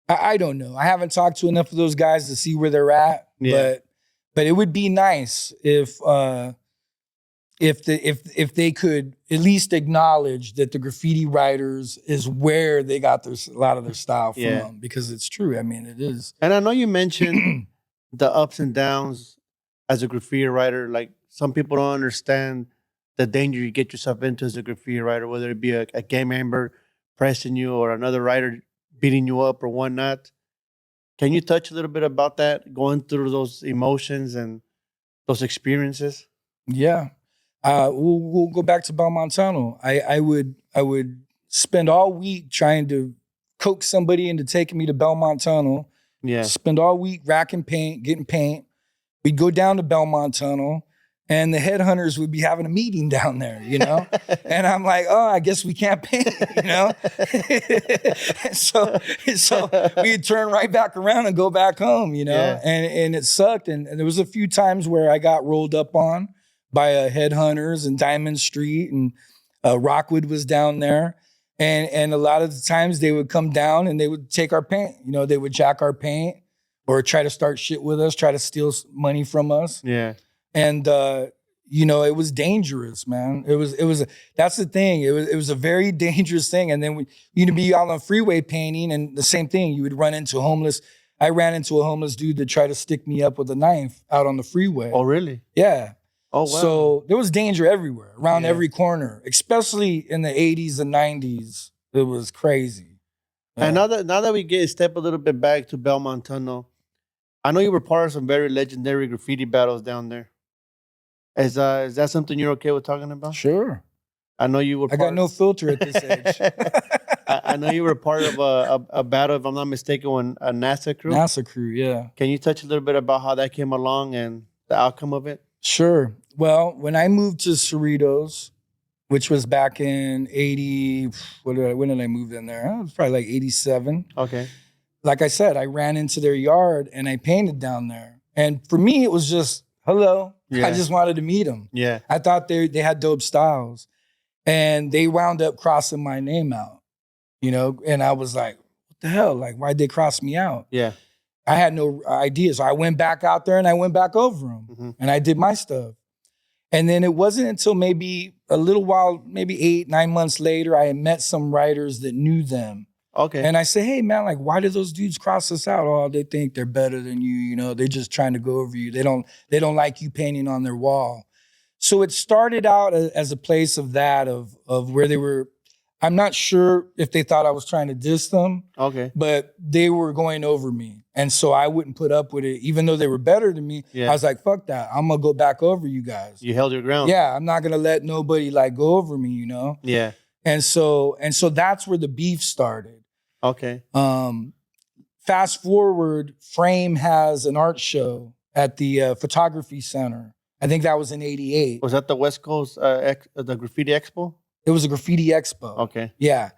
I don't know. I haven't talked to enough of those guys to see where they're at. But it would be nice if they could at least acknowledge that the graffiti writers is where they got a lot of their style from, because it's true. I mean, it is. And I know you mentioned the ups and downs as a graffiti writer. Like some people don't understand the danger you get yourself into as a graffiti writer, whether it be a gang member pressing you or another writer beating you up or whatnot. Can you touch a little bit about that, going through those emotions and those experiences? Yeah. We'll go back to Belmont Tunnel. I would spend all week trying to coax somebody into taking me to Belmont Tunnel. Yeah. Spend all week racking paint, getting paint. We'd go down to Belmont Tunnel and the headhunters would be having a meeting down there, you know? And I'm like, oh, I guess we can't paint, you know? so we'd turn right back around and go back home, you know? Yeah. And it sucked. And there was a few times where I got rolled up on by headhunters and Diamond Street, and Rockwood was down there. And a lot of the times they would come down and they would take our paint. You know, they would jack our paint or try to start shit with us, try to steal money from us. Yeah. And, you know, it was dangerous, man. That's the thing. It was a very dangerous thing. And then you'd be out on the freeway painting and the same thing. You would run into homeless. I ran into a homeless dude that tried to stick me up with a knife out on the freeway. Oh, really? Yeah. Oh, wow. So there was danger everywhere, around every corner, especially in the 80s and 90s. It was crazy. Yeah. And now that we step a little bit back to Belmont Tunnel, I know you were part of some very legendary graffiti battles down there. Is that something you're okay with talking about? Sure. I know you were. I got no filter at this age. I know you were part of a battle, if I'm not mistaken, when a NASA crew. NASA crew, yeah. Can you touch a little bit about how that came along and the outcome of it? Sure. Well, when I moved to Cerritos, which was back in 80, when did I move in there? It was probably like 87. Okay. Like I said, I ran into their yard and I painted down there. And for me, it was just, hello. Yeah. I just wanted to meet them. Yeah. I thought they had dope styles. And they wound up crossing my name out, you know? And I was like, what the hell? Like, why'd they cross me out? Yeah. I had no idea. So I went back out there and I went back over them. Mm-hmm. And I did my stuff. And then it wasn't until maybe a little while, maybe 8, 9 months later, I had met some writers that knew them. Okay. And I said, hey, man, like, why did those dudes cross us out? Oh, they think they're better than you. You know, they're just trying to go over you. They don't like you painting on their wall. So it started out as a place of that, of where they were, I'm not sure if they thought I was trying to diss them. Okay. But they were going over me. And so I wouldn't put up with it. Even though they were better than me, Yeah. I was like, fuck that. I'm gonna go back over you guys. You held your ground. Yeah, I'm not gonna let nobody like go over me, you know? Yeah. And so that's where the beef started. Okay. Fast forward, Frame has an art show at the photography center. I think that was in '88. Was that the West Coast, the Graffiti Expo? It was a graffiti expo. Okay. Yeah.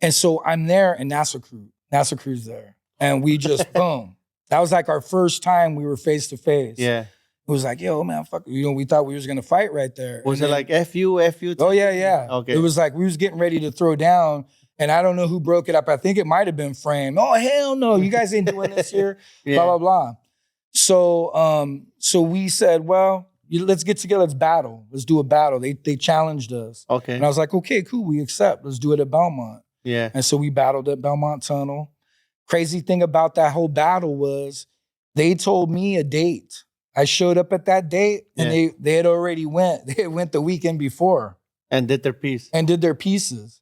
And so I'm there and NASA Crew's there. And we just, boom. That was like our first time we were face to face. Yeah. It was like, yo, man, fuck, you know, we thought we was gonna fight right there. Was and it like F you? Oh, yeah, yeah. Okay. It was like we was getting ready to throw down, and I don't know who broke it up. I think it might have been Frame. Oh, hell no, you guys ain't doing this here. Yeah. Blah, blah, blah. So we said, well, let's get together, let's battle. Let's do a battle. They challenged us. Okay. And I was like, okay, cool, we accept. Let's do it at Belmont. Yeah. And so we battled at Belmont Tunnel. Crazy thing about that whole battle was they told me a date. I showed up at that date and they had already went. They went the weekend before. And did their piece. And did their pieces.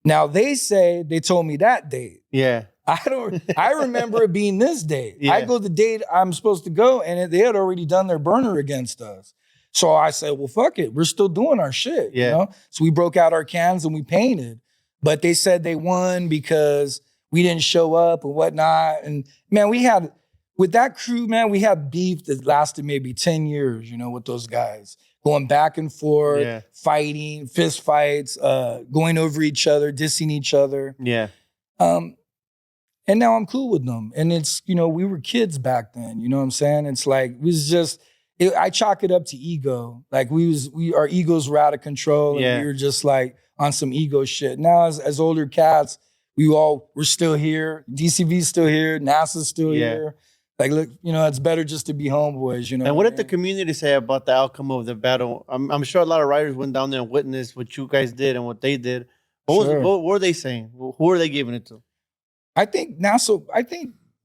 Now they say they told me that date. Yeah. I remember it being this date. Yeah. I go the date I'm supposed to go and they had already done their burner against us. So I said, well, fuck it. We're still doing our shit. Yeah. You know? So we broke out our cans and we painted. But they said they won because we didn't show up and whatnot. And man, with that crew, man, we had beef that lasted maybe 10 years, you know, with those guys. Going back and forth, fighting, fist fights, going over each other, dissing each other. Yeah. And now I'm cool with them. And it's, you know, we were kids back then, you know what I'm saying? It's like, it was just, I chalk it up to ego. Like our egos were out of control and we were just like on some ego shit. Now as older cats, we're still here. DCV's still here. NASA's still here. Like, look, you know, it's better just to be homeboys, you know. And what did the community say about the outcome of the battle? I'm sure a lot of writers went down there and witnessed what you guys did and what they did. What were they saying? Who were they giving it to? I think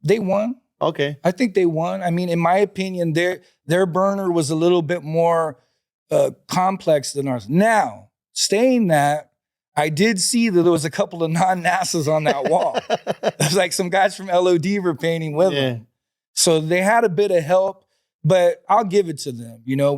they won. Okay. I think they won. I mean, in my opinion, their burner was a little bit more complex than ours. Now, saying that, I did see that there was a couple of non-NASAs on that wall. There's like some guys from LOD were painting with them. So they had a bit of help, but I'll give it to them. You know,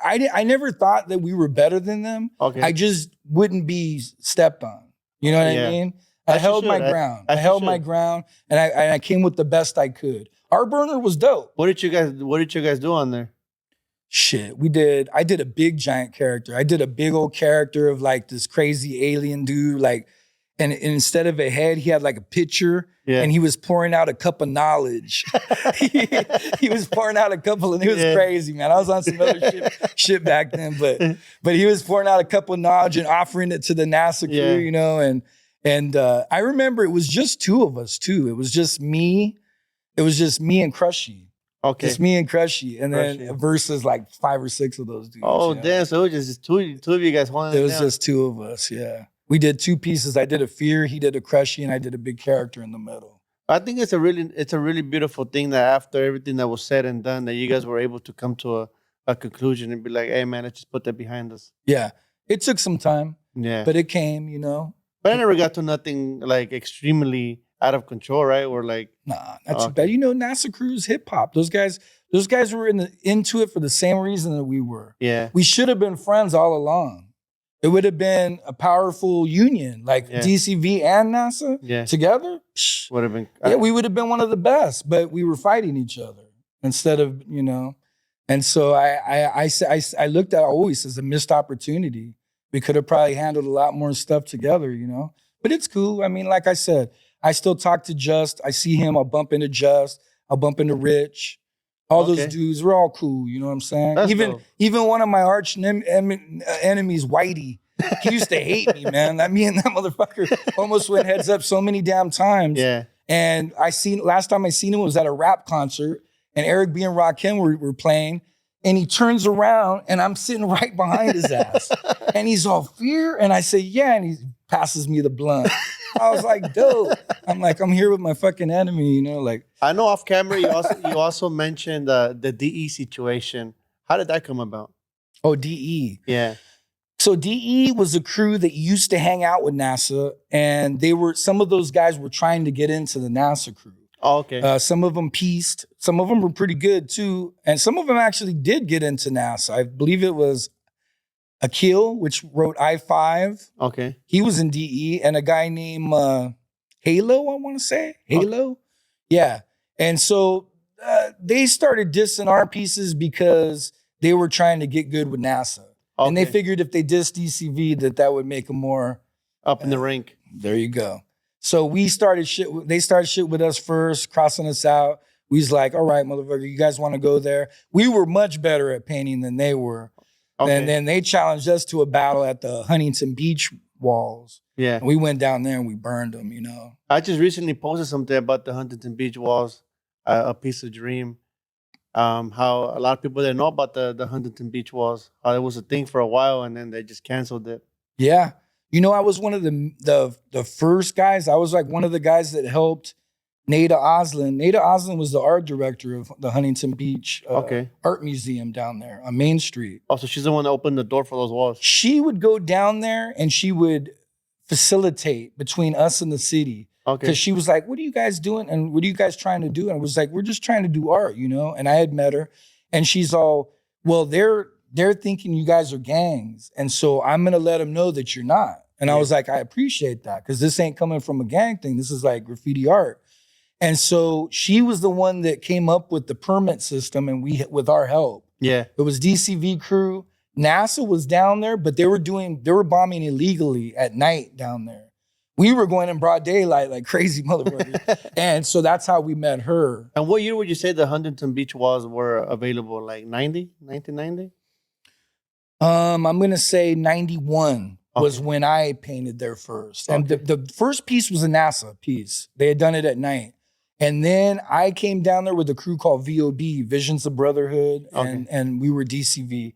I never thought that we were better than them. Okay. I just wouldn't be stepped on. You know what I mean? I held my ground. I held my ground and I came with the best I could. Our burner was dope. What did you guys do on there? Shit, I did a big giant character. I did a big old character of like this crazy alien dude, like, and instead of a head, he had like a pitcher and he was pouring out a cup of knowledge. he was pouring out a couple and it was crazy, man. I was on some other shit back then, but he was pouring out a cup of knowledge and offering it to the NASA crew, you know, and I remember it was just two of us too. It was just me and Crushy. Okay. Just me and Crushy. And then versus like 5 or 6 of those dudes. Oh, you know? damn. So it was just two of you guys holding it was down. Just 2 of us, yeah. We did 2 pieces. I did a Fear, he did a Crushy, and I did a big character in the middle. I think it's a really beautiful thing that after everything that was said and done, that you guys were able to come to a conclusion and be like, hey, man, let's just put that behind us. Yeah. It took some time. Yeah. But it came, you know. But I never got to nothing like extremely out of control, right? Or like, nah, not too bad. You know, NASA Crew's hip hop. Those guys were into it for the same reason that we were. Yeah. We should have been friends all along. It would have been a powerful union, like DCV and NASA together. Would have been. We would have been one of the best, but we were fighting each other instead of, you know. And so I looked at it always as a missed opportunity. We could have probably handled a lot more stuff together, you know. But it's cool. I mean, like I said, I still talk to Just. I see him. I'll bump into Just. I'll bump into Rich. All those dudes, we're all cool. You know what I'm saying? That's even one of my arch enemies, Whitey, he used to hate me, man. Me and that motherfucker almost went heads up so many damn times. Yeah. And last time I seen him was at a rap concert, and Eric B and Rakim were playing. And he turns around and I'm sitting right behind his ass. And he's all, Fear? And I say, yeah. And he passes me the blunt. I was like, dope. I'm like, I'm here with my fucking enemy, you know, like. I know off camera you also mentioned the DE situation. How did that come about? Oh, DE. Yeah. So DE was a crew that used to hang out with NASA, and some of those guys were trying to get into the NASA crew. Oh, okay. Some of them pieced. Some of them were pretty good too. And some of them actually did get into NASA. I believe it was Akil, which wrote I-5. Okay. He was in DE. And a guy named Halo, I want to say. Halo? Okay. Yeah. And so they started dissing our pieces because they were trying to get good with NASA. Okay. And they figured if they dissed DCV, that would make them more... Up in the rank. There you go. So they started shit with us first, crossing us out. We was like, all right, motherfucker, you guys want to go there? We were much better at painting than they were. Okay. And then they challenged us to a battle at the Huntington Beach walls. Yeah. And we went down there and we burned them, you know. I just recently posted something about the Huntington Beach walls, a piece of dream. How a lot of people didn't know about the Huntington Beach walls. How it was a thing for a while and then they just canceled it. Yeah. You know, I was one of the first guys. I was like one of the guys that helped Nada Oslin. Nada Oslin was the art director of the Huntington Beach Art Museum down there on Main Street. Oh, so she's the one that opened the door for those walls. She would go down there and she would facilitate between us and the city. Okay. Because she was like, what are you guys doing? And what are you guys trying to do? And I was like, we're just trying to do art, you know? And I had met her and she's all, well, they're thinking you guys are gangs. And so I'm going to let them know that you're not. And I was like, I appreciate that because this ain't coming from a gang thing. This is like graffiti art. And so she was the one that came up with the permit system and with our help. Yeah. It was DCV crew. NASA was down there, but they were bombing illegally at night down there. We were going in broad daylight like crazy motherfuckers. And so that's how we met her. And what year would you say the Huntington Beach walls were available? Like 1990? I'm going to say 91 was when I painted there first. And the first piece was a NASA piece. They had done it at night. And then I came down there with a crew called VOB, Visions of Brotherhood, and we were DCV.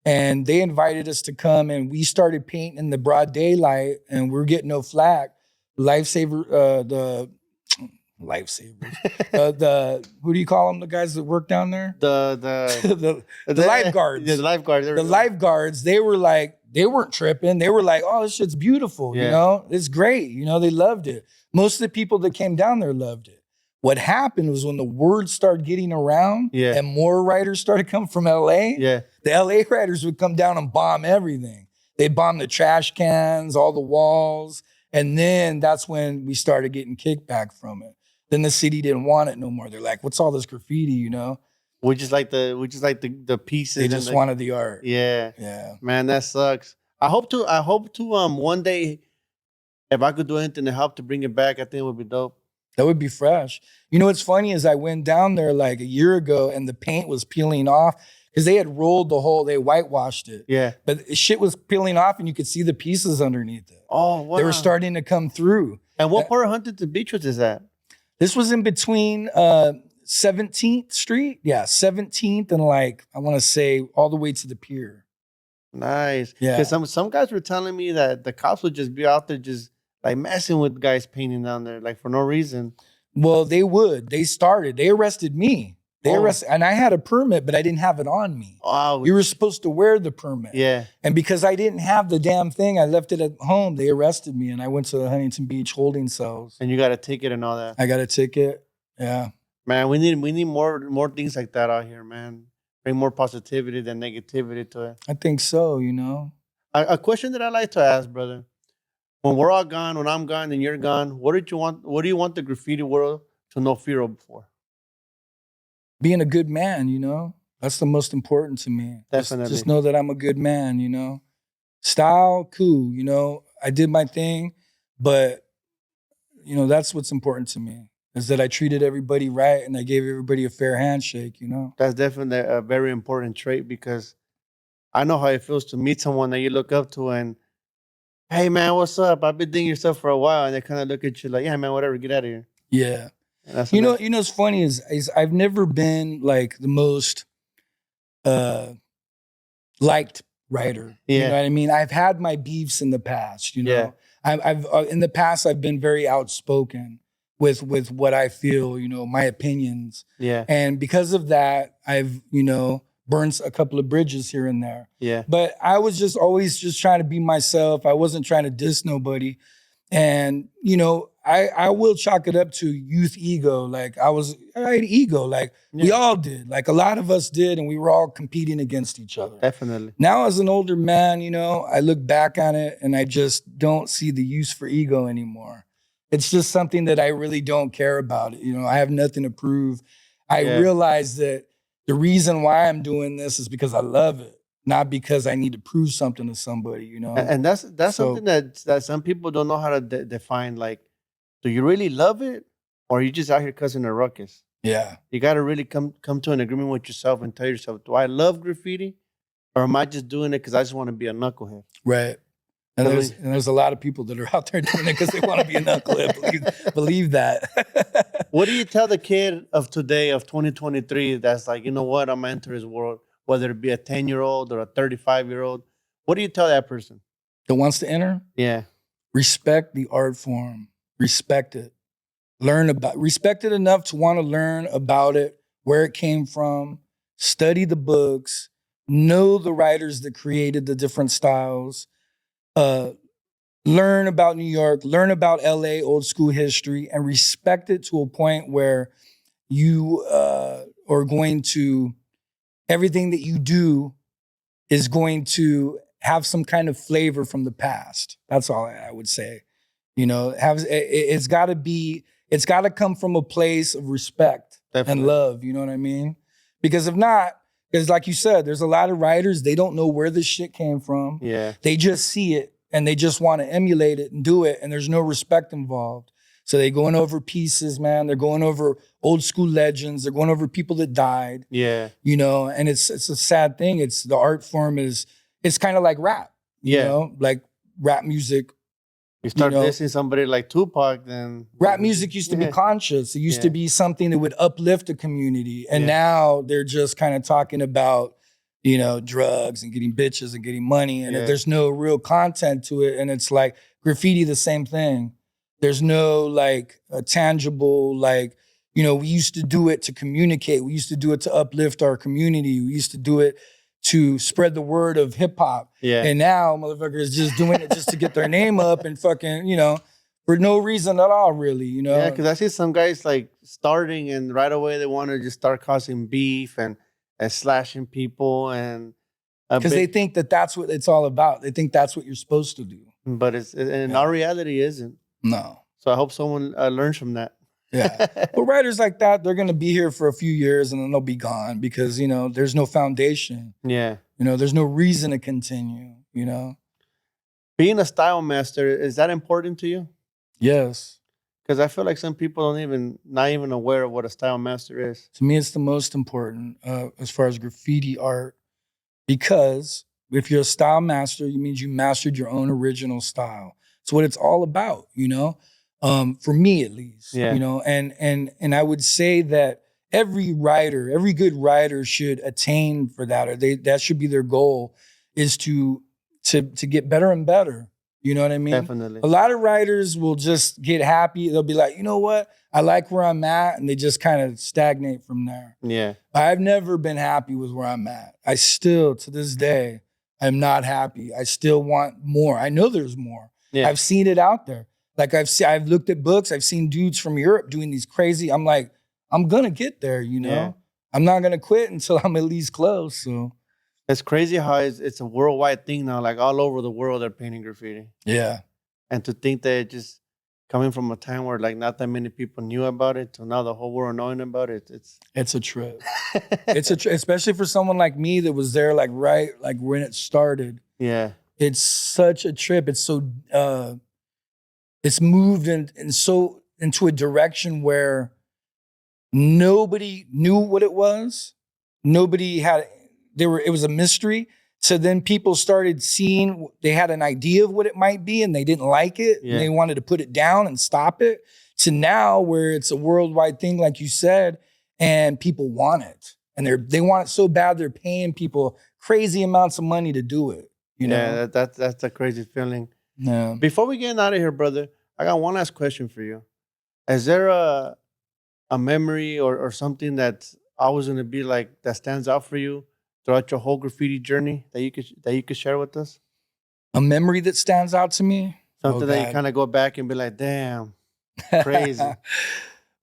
And they invited us to come and we started painting in the broad daylight and we're getting no flack. The who do you call them? The guys that work down there? The lifeguards. Yeah, the lifeguards. The lifeguards, they weren't tripping. They were like, oh, this shit's beautiful. Yeah. You know, it's great. You know, they loved it. Most of the people that came down there loved it. What happened was when the word started getting around and more writers started coming from LA, the LA writers would come down and bomb everything. They'd bomb the trash cans, all the walls. And then that's when we started getting kickback from it. Then the city didn't want it no more. They're like, what's all this graffiti, you know? We just like the pieces. They just wanted the art. Yeah. Yeah. Man, that sucks. I hope to one day, if I could do anything to help to bring it back, I think it would be dope. That would be fresh. You know what's funny is I went down there like a year ago and the paint was peeling off because they had rolled they whitewashed it. Yeah. But shit was peeling off and you could see the pieces underneath it. Oh, wow. They were starting to come through. And what part of Huntington Beach was this at? This was in between 17th Street. Yeah, 17th and like, I want to say all the way to the pier. Nice. Yeah. Because some guys were telling me that the cops would just be out there just like messing with guys painting down there, like for no reason. Well, they would. They arrested me. And I had a permit, but I didn't have it on me. Oh, you were supposed to wear the permit. Yeah. And because I didn't have the damn thing, I left it at home. They arrested me and I went to the Huntington Beach holding cells. And you got a ticket and all that. I got a ticket. Yeah. Man, we need more things like that out here, man. Bring more positivity than negativity to it. I think so, you know. A question that I like to ask, brother. When we're all gone, when I'm gone and you're gone, what do you want the graffiti world to know Pharaoh for? Being a good man, you know? That's the most important to me. Definitely. Just know that I'm a good man, you know? Style, cool, you know? I did my thing, but, you know, that's what's important to me, is that I treated everybody right and I gave everybody a fair handshake, you know? That's definitely a very important trait because I know how it feels to meet someone that you look up to and, hey, man, what's up? I've been thinking yourself for a while. And they kind of look at you like, yeah, man, whatever, get out of here. Yeah. You know what's funny is I've never been like the most uh, liked writer. You know what I mean? I've had my beefs in the past. You know, I've in the past I've been very outspoken with what I feel. You know, my opinions. Yeah. And because of that, I've burnt a couple of bridges here and there. Yeah. But I was just always just trying to be myself. I wasn't trying to diss nobody. And, I will chalk it up to youth ego. Like I had ego, like we all did. Like a lot of us did, and we were all competing against each other. Definitely. Now as an older man, I look back on it and I just don't see the use for ego anymore. It's just something that I really don't care about. I have nothing to prove. I realize that the reason why I'm doing this is because I love it, not because I need to prove something to somebody, And that's something that some people don't know how to define. Like, do you really love it, or are you just out here causing a ruckus? Yeah. You got to really come to an agreement with yourself and tell yourself, do I love graffiti, or am I just doing it because I just want to be a knucklehead? Right. And there's a lot of people that are out there doing it because they want to be a knucklehead. Believe that. What do you tell the kid of today, of 2023, that's like, you know what, I'm going to enter his world, whether it be a 10-year-old or a 35-year-old? What do you tell that person? That wants to enter? Yeah. Respect the art form. Respect it. Respect it enough to want to learn about it, where it came from, study the books, know the writers that created the different styles, learn about New York, learn about LA old school history, and respect it to a point where you are going to, everything that you do is going to have some kind of flavor from the past. That's all I would say. It's got to come from a place of respect and love. You know what I mean? Because if not, because like you said, there's a lot of writers, they don't know where this shit came from. Yeah. They just see it and they just want to emulate it and do it, and there's no respect involved. So they're going over pieces, man. They're going over old school legends. They're going over people that died. Yeah. And it's a sad thing. It's the art form it's kind of like rap. Like rap music. You start dissing somebody like Tupac, then rap music used to be conscious. It used to be something that would uplift the community. And now they're just kind of talking about, drugs and getting bitches and getting money. And there's no real content to it. And it's like graffiti, the same thing. There's no tangible, we used to do it to communicate. We used to do it to uplift our community. We used to do it to spread the word of hip hop. Yeah. And now motherfuckers just doing it just to get their name up and fucking, for no reason at all, really, Yeah, because I see some guys starting and right away they want to just start causing beef and slashing people and because they think that that's what it's all about. They think that's what you're supposed to do. But in our reality isn't. No. So I hope someone learns from that. Yeah. But writers like that, they're going to be here for a few years and then they'll be gone because, there's no foundation. Yeah. There's no reason to continue, Being a style master, is that important to you? Yes. Because I feel like some people not even aware of what a style master is. To me, it's the most important as far as graffiti art, because if you're a style master, it means you mastered your own original style. It's what it's all about, for me at least, and I would say that every good writer should attain for that, or that should be their goal, is to get better and better. You know what I mean? Definitely. A lot of writers will just get happy. They'll be like, you know what? I like where I'm at, and they just kind of stagnate from there. Yeah. I've never been happy with where I'm at. I still, to this day, I'm not happy. I still want more. I know there's more. Yeah. I've seen it out there. Like I've looked at books. I've seen dudes from Europe doing these crazy. I'm like, I'm gonna get there. Yeah. I'm not gonna quit until I'm at least close. So it's crazy how it's a worldwide thing now. Like all over the world, they're painting graffiti. Yeah. And to think that it just coming from a time where not that many people knew about it, to now the whole world knowing about it, it's a trip. It's a trip, especially for someone like me that was there right when it started. Yeah. It's such a trip. It's so it's moved so into a direction where nobody knew what it was. Nobody had it was a mystery. So then people started seeing, they had an idea of what it might be and they didn't like it. Yeah. And they wanted to put it down and stop it. To now where it's a worldwide thing, like you said, and people want it. And they want it so bad they're paying people crazy amounts of money to do it. You know? Yeah, that's a crazy feeling. Yeah. Before we get out of here, brother, I got one last question for you. Is there a memory or something that's always gonna be like that stands out for you throughout your whole graffiti journey that you could share with us? A memory that stands out to me? Something Oh, that you God. kind of go back and be like, damn, crazy.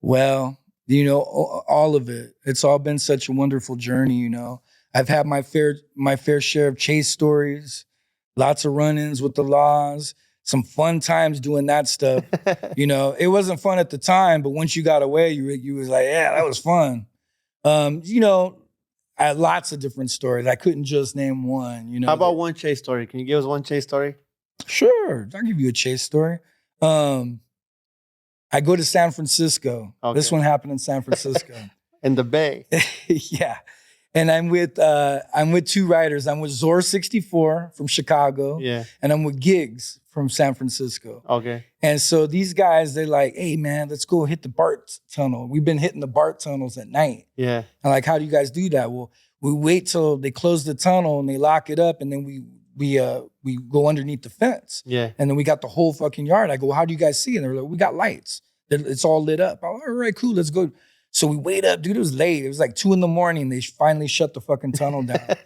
Well, you know, all of it. It's all been such a wonderful journey, you know. I've had my fair share of chase stories, lots of run-ins with the laws, some fun times doing that stuff. You know, it wasn't fun at the time, but once you got away, you was like, yeah, that was fun. You know, I had lots of different stories. I couldn't just name one, you know. How about one chase story? Can you give us one chase story? Sure, I'll give you a chase story. I go to San Francisco. Okay. This one happened in San Francisco. In the Bay. Yeah. And I'm with two writers. I'm with Zor64 from Chicago. Yeah. And I'm with Gigs from San Francisco. Okay. And so these guys, they're like, hey man, let's go hit the BART tunnel. We've been hitting the BART tunnels at night. Yeah. And like, how do you guys do that? Well, we wait till they close the tunnel and they lock it up, and then we go underneath the fence. Yeah. And then we got the whole fucking yard. I go, well, how do you guys see? And they're like, we got lights. It's all lit up. I'm like, all right, cool, let's go. So we wait up, dude. It was late. It was like 2 a.m. They finally shut the fucking tunnel down.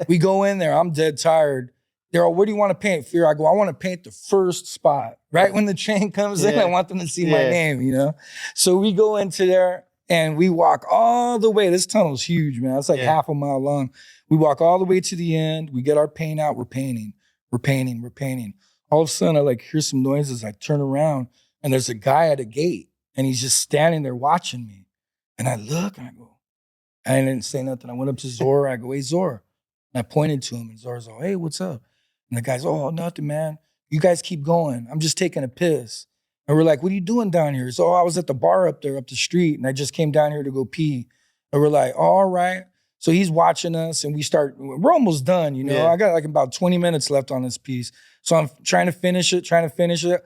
We go in there. I'm dead tired. They're all, where do you want to paint, Fear? I go, I want to paint the first spot. Right when the train comes in, I want them to see my name, you know? So we go into there and we walk all the way. This tunnel's huge, man. It's like half a mile long. We walk all the way to the end. We get our paint out. We're painting. All of a sudden, I like hear some noises. I turn around and there's a guy at a gate and he's just standing there watching me. And I look and I go, I didn't say nothing. I went up to Zor. I go, hey, Zor. And I pointed to him and Zor's like, hey, what's up? And the guy's, oh, nothing, man. You guys keep going. I'm just taking a piss. And we're like, what are you doing down here? So I was at the bar up there, up the street, and I just came down here to go pee. And we're like, oh, all right. So he's watching us and we're almost done, you know? Yeah. I got like about 20 minutes left on this piece. So I'm trying to finish it.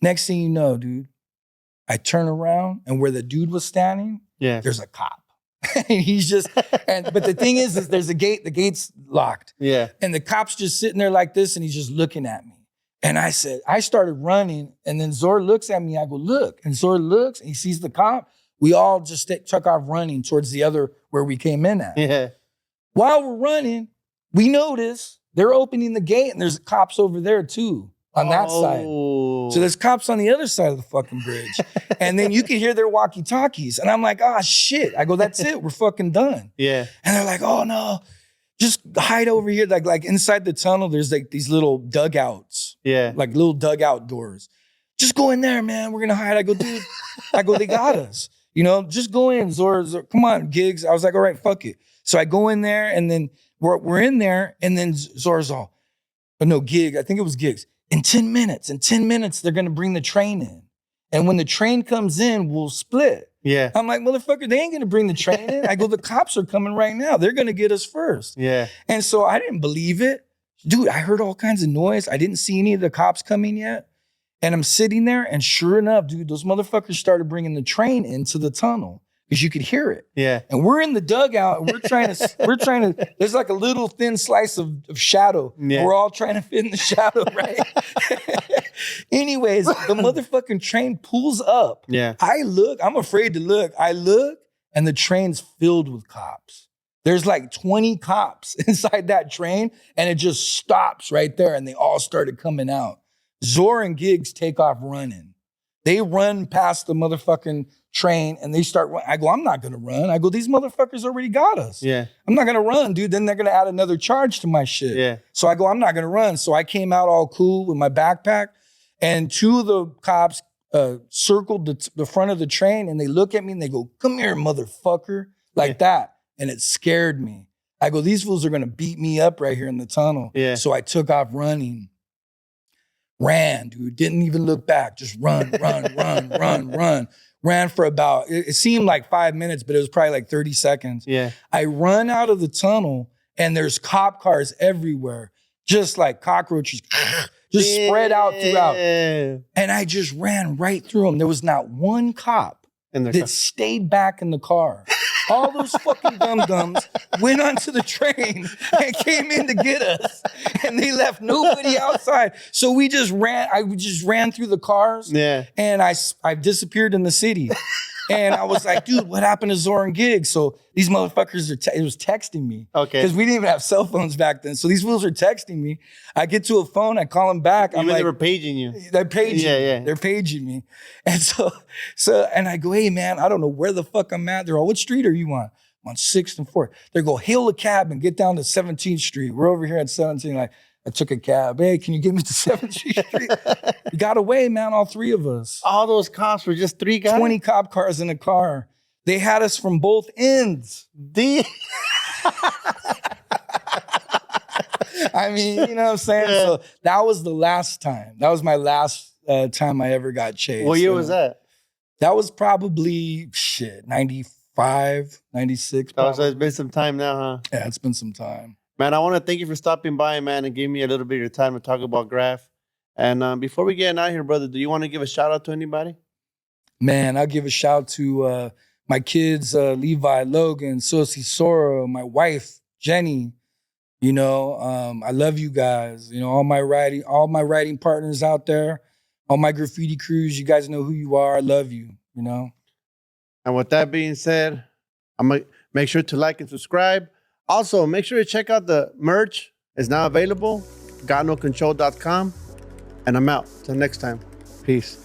Next thing you know, dude, I turn around and where the dude was standing, there's a cop. He's just, but the thing is there's a gate, the gate's locked. Yeah. And the cop's just sitting there like this and he's just looking at me. And I started running and then Zor looks at me, I go, look. And Zor looks and he sees the cop. We all just took off running towards the other, where we came in at. Yeah. While we're running, we notice they're opening the gate and there's cops over there too. On that side. So there's cops on the other side of the fucking bridge. And then you can hear their walkie-talkies. And I'm like, oh, shit. I go, that's it. We're fucking done. Yeah. And they're like, oh, no. Just hide over here. Like inside the tunnel, there's like these little dugouts. Yeah. Like little dugout doors. Just go in there, man. We're going to hide. I go, dude. They got us. You know, just go in. Zor, come on, Gigs. I was like, all right, fuck it. So I go in there and then we're in there. And then Zor's all, oh, no, Gig. I think it was Gigs. In 10 minutes, they're going to bring the train in. And when the train comes in, we'll split. Yeah. I'm like, motherfucker, they ain't going to bring the train in. I go, the cops are coming right now. They're going to get us first. Yeah. And so I didn't believe it. Dude, I heard all kinds of noise. I didn't see any of the cops coming yet. And I'm sitting there and sure enough, dude, those motherfuckers started bringing the train into the tunnel because you could hear it. Yeah. And we're in the dugout and we're trying to, there's like a little thin slice of shadow. Yeah. We're all trying to fit in the shadow, right? Anyways, the motherfucking train pulls up. Yeah. I'm afraid to look. I look and the train's filled with cops. There's like 20 cops inside that train and it just stops right there and they all started coming out. Zor and Gigs take off running. They run past the motherfucking train and they start running. I go, I'm not going to run. I go, these motherfuckers already got us. Yeah. I'm not going to run, dude. Then they're going to add another charge to my shit. Yeah. So I go, I'm not going to run. So I came out all cool with my backpack and 2 of the cops circled the front of the train and they look at me and they go, come here, motherfucker, like that. And it scared me. I go, these fools are going to beat me up right here in the tunnel. Yeah. So I took off running. Ran, dude. Didn't even look back. Just run. Ran for about, it seemed like 5 minutes, but it was probably like 30 seconds. Yeah. I run out of the tunnel and there's cop cars everywhere, just like cockroaches, just spread out throughout. And I just ran right through them. There was not one cop that stayed back in the car. All those fucking dum-dums went onto the train and came in to get us. And they left nobody outside. So we just ran. I just ran through the cars. Yeah. And I disappeared in the city. And I was like, dude, what happened to Zoran Giggs? So these motherfuckers it was texting me. Okay. Because we didn't even have cell phones back then. So these fools are texting me. I get to a phone, I call them back. I'm like, they were paging you. They're paging me. Yeah. They're paging me. And so and I go, hey man, I don't know where the fuck I'm at. They're all, what street are you on? I'm on 6th and 4th. They go, hail a cab and get down to 17th Street. We're over here at 17th. Like, I took a cab. Hey, can you get me to 7th Street? We got away, man, all three of us. All those cops were just 3 guys? 20 cop cars in a car. They had us from both ends. I mean, you know what I'm saying? Yeah. So that was the last time. That was my last time I ever got chased. What year was that? That was probably, 95, 96. Oh, so it's been some time now, huh? Yeah, it's been some time. Man, I want to thank you for stopping by, man, and giving me a little bit of your time to talk about Graph. And before we get out here, brother, do you want to give a shout out to anybody? Man, I'll give a shout to my kids, Levi, Logan, Sosi, Sora, my wife, Jenny. You know, I love you guys. You know, all my writing partners out there, all my graffiti crews, you guys know who you are. I love you, you know. And with that being said, I'm going to make sure to like and subscribe. Also, make sure to check out the merch. It's now available, gotnocontrol.com. And I'm out. Till next time. Peace.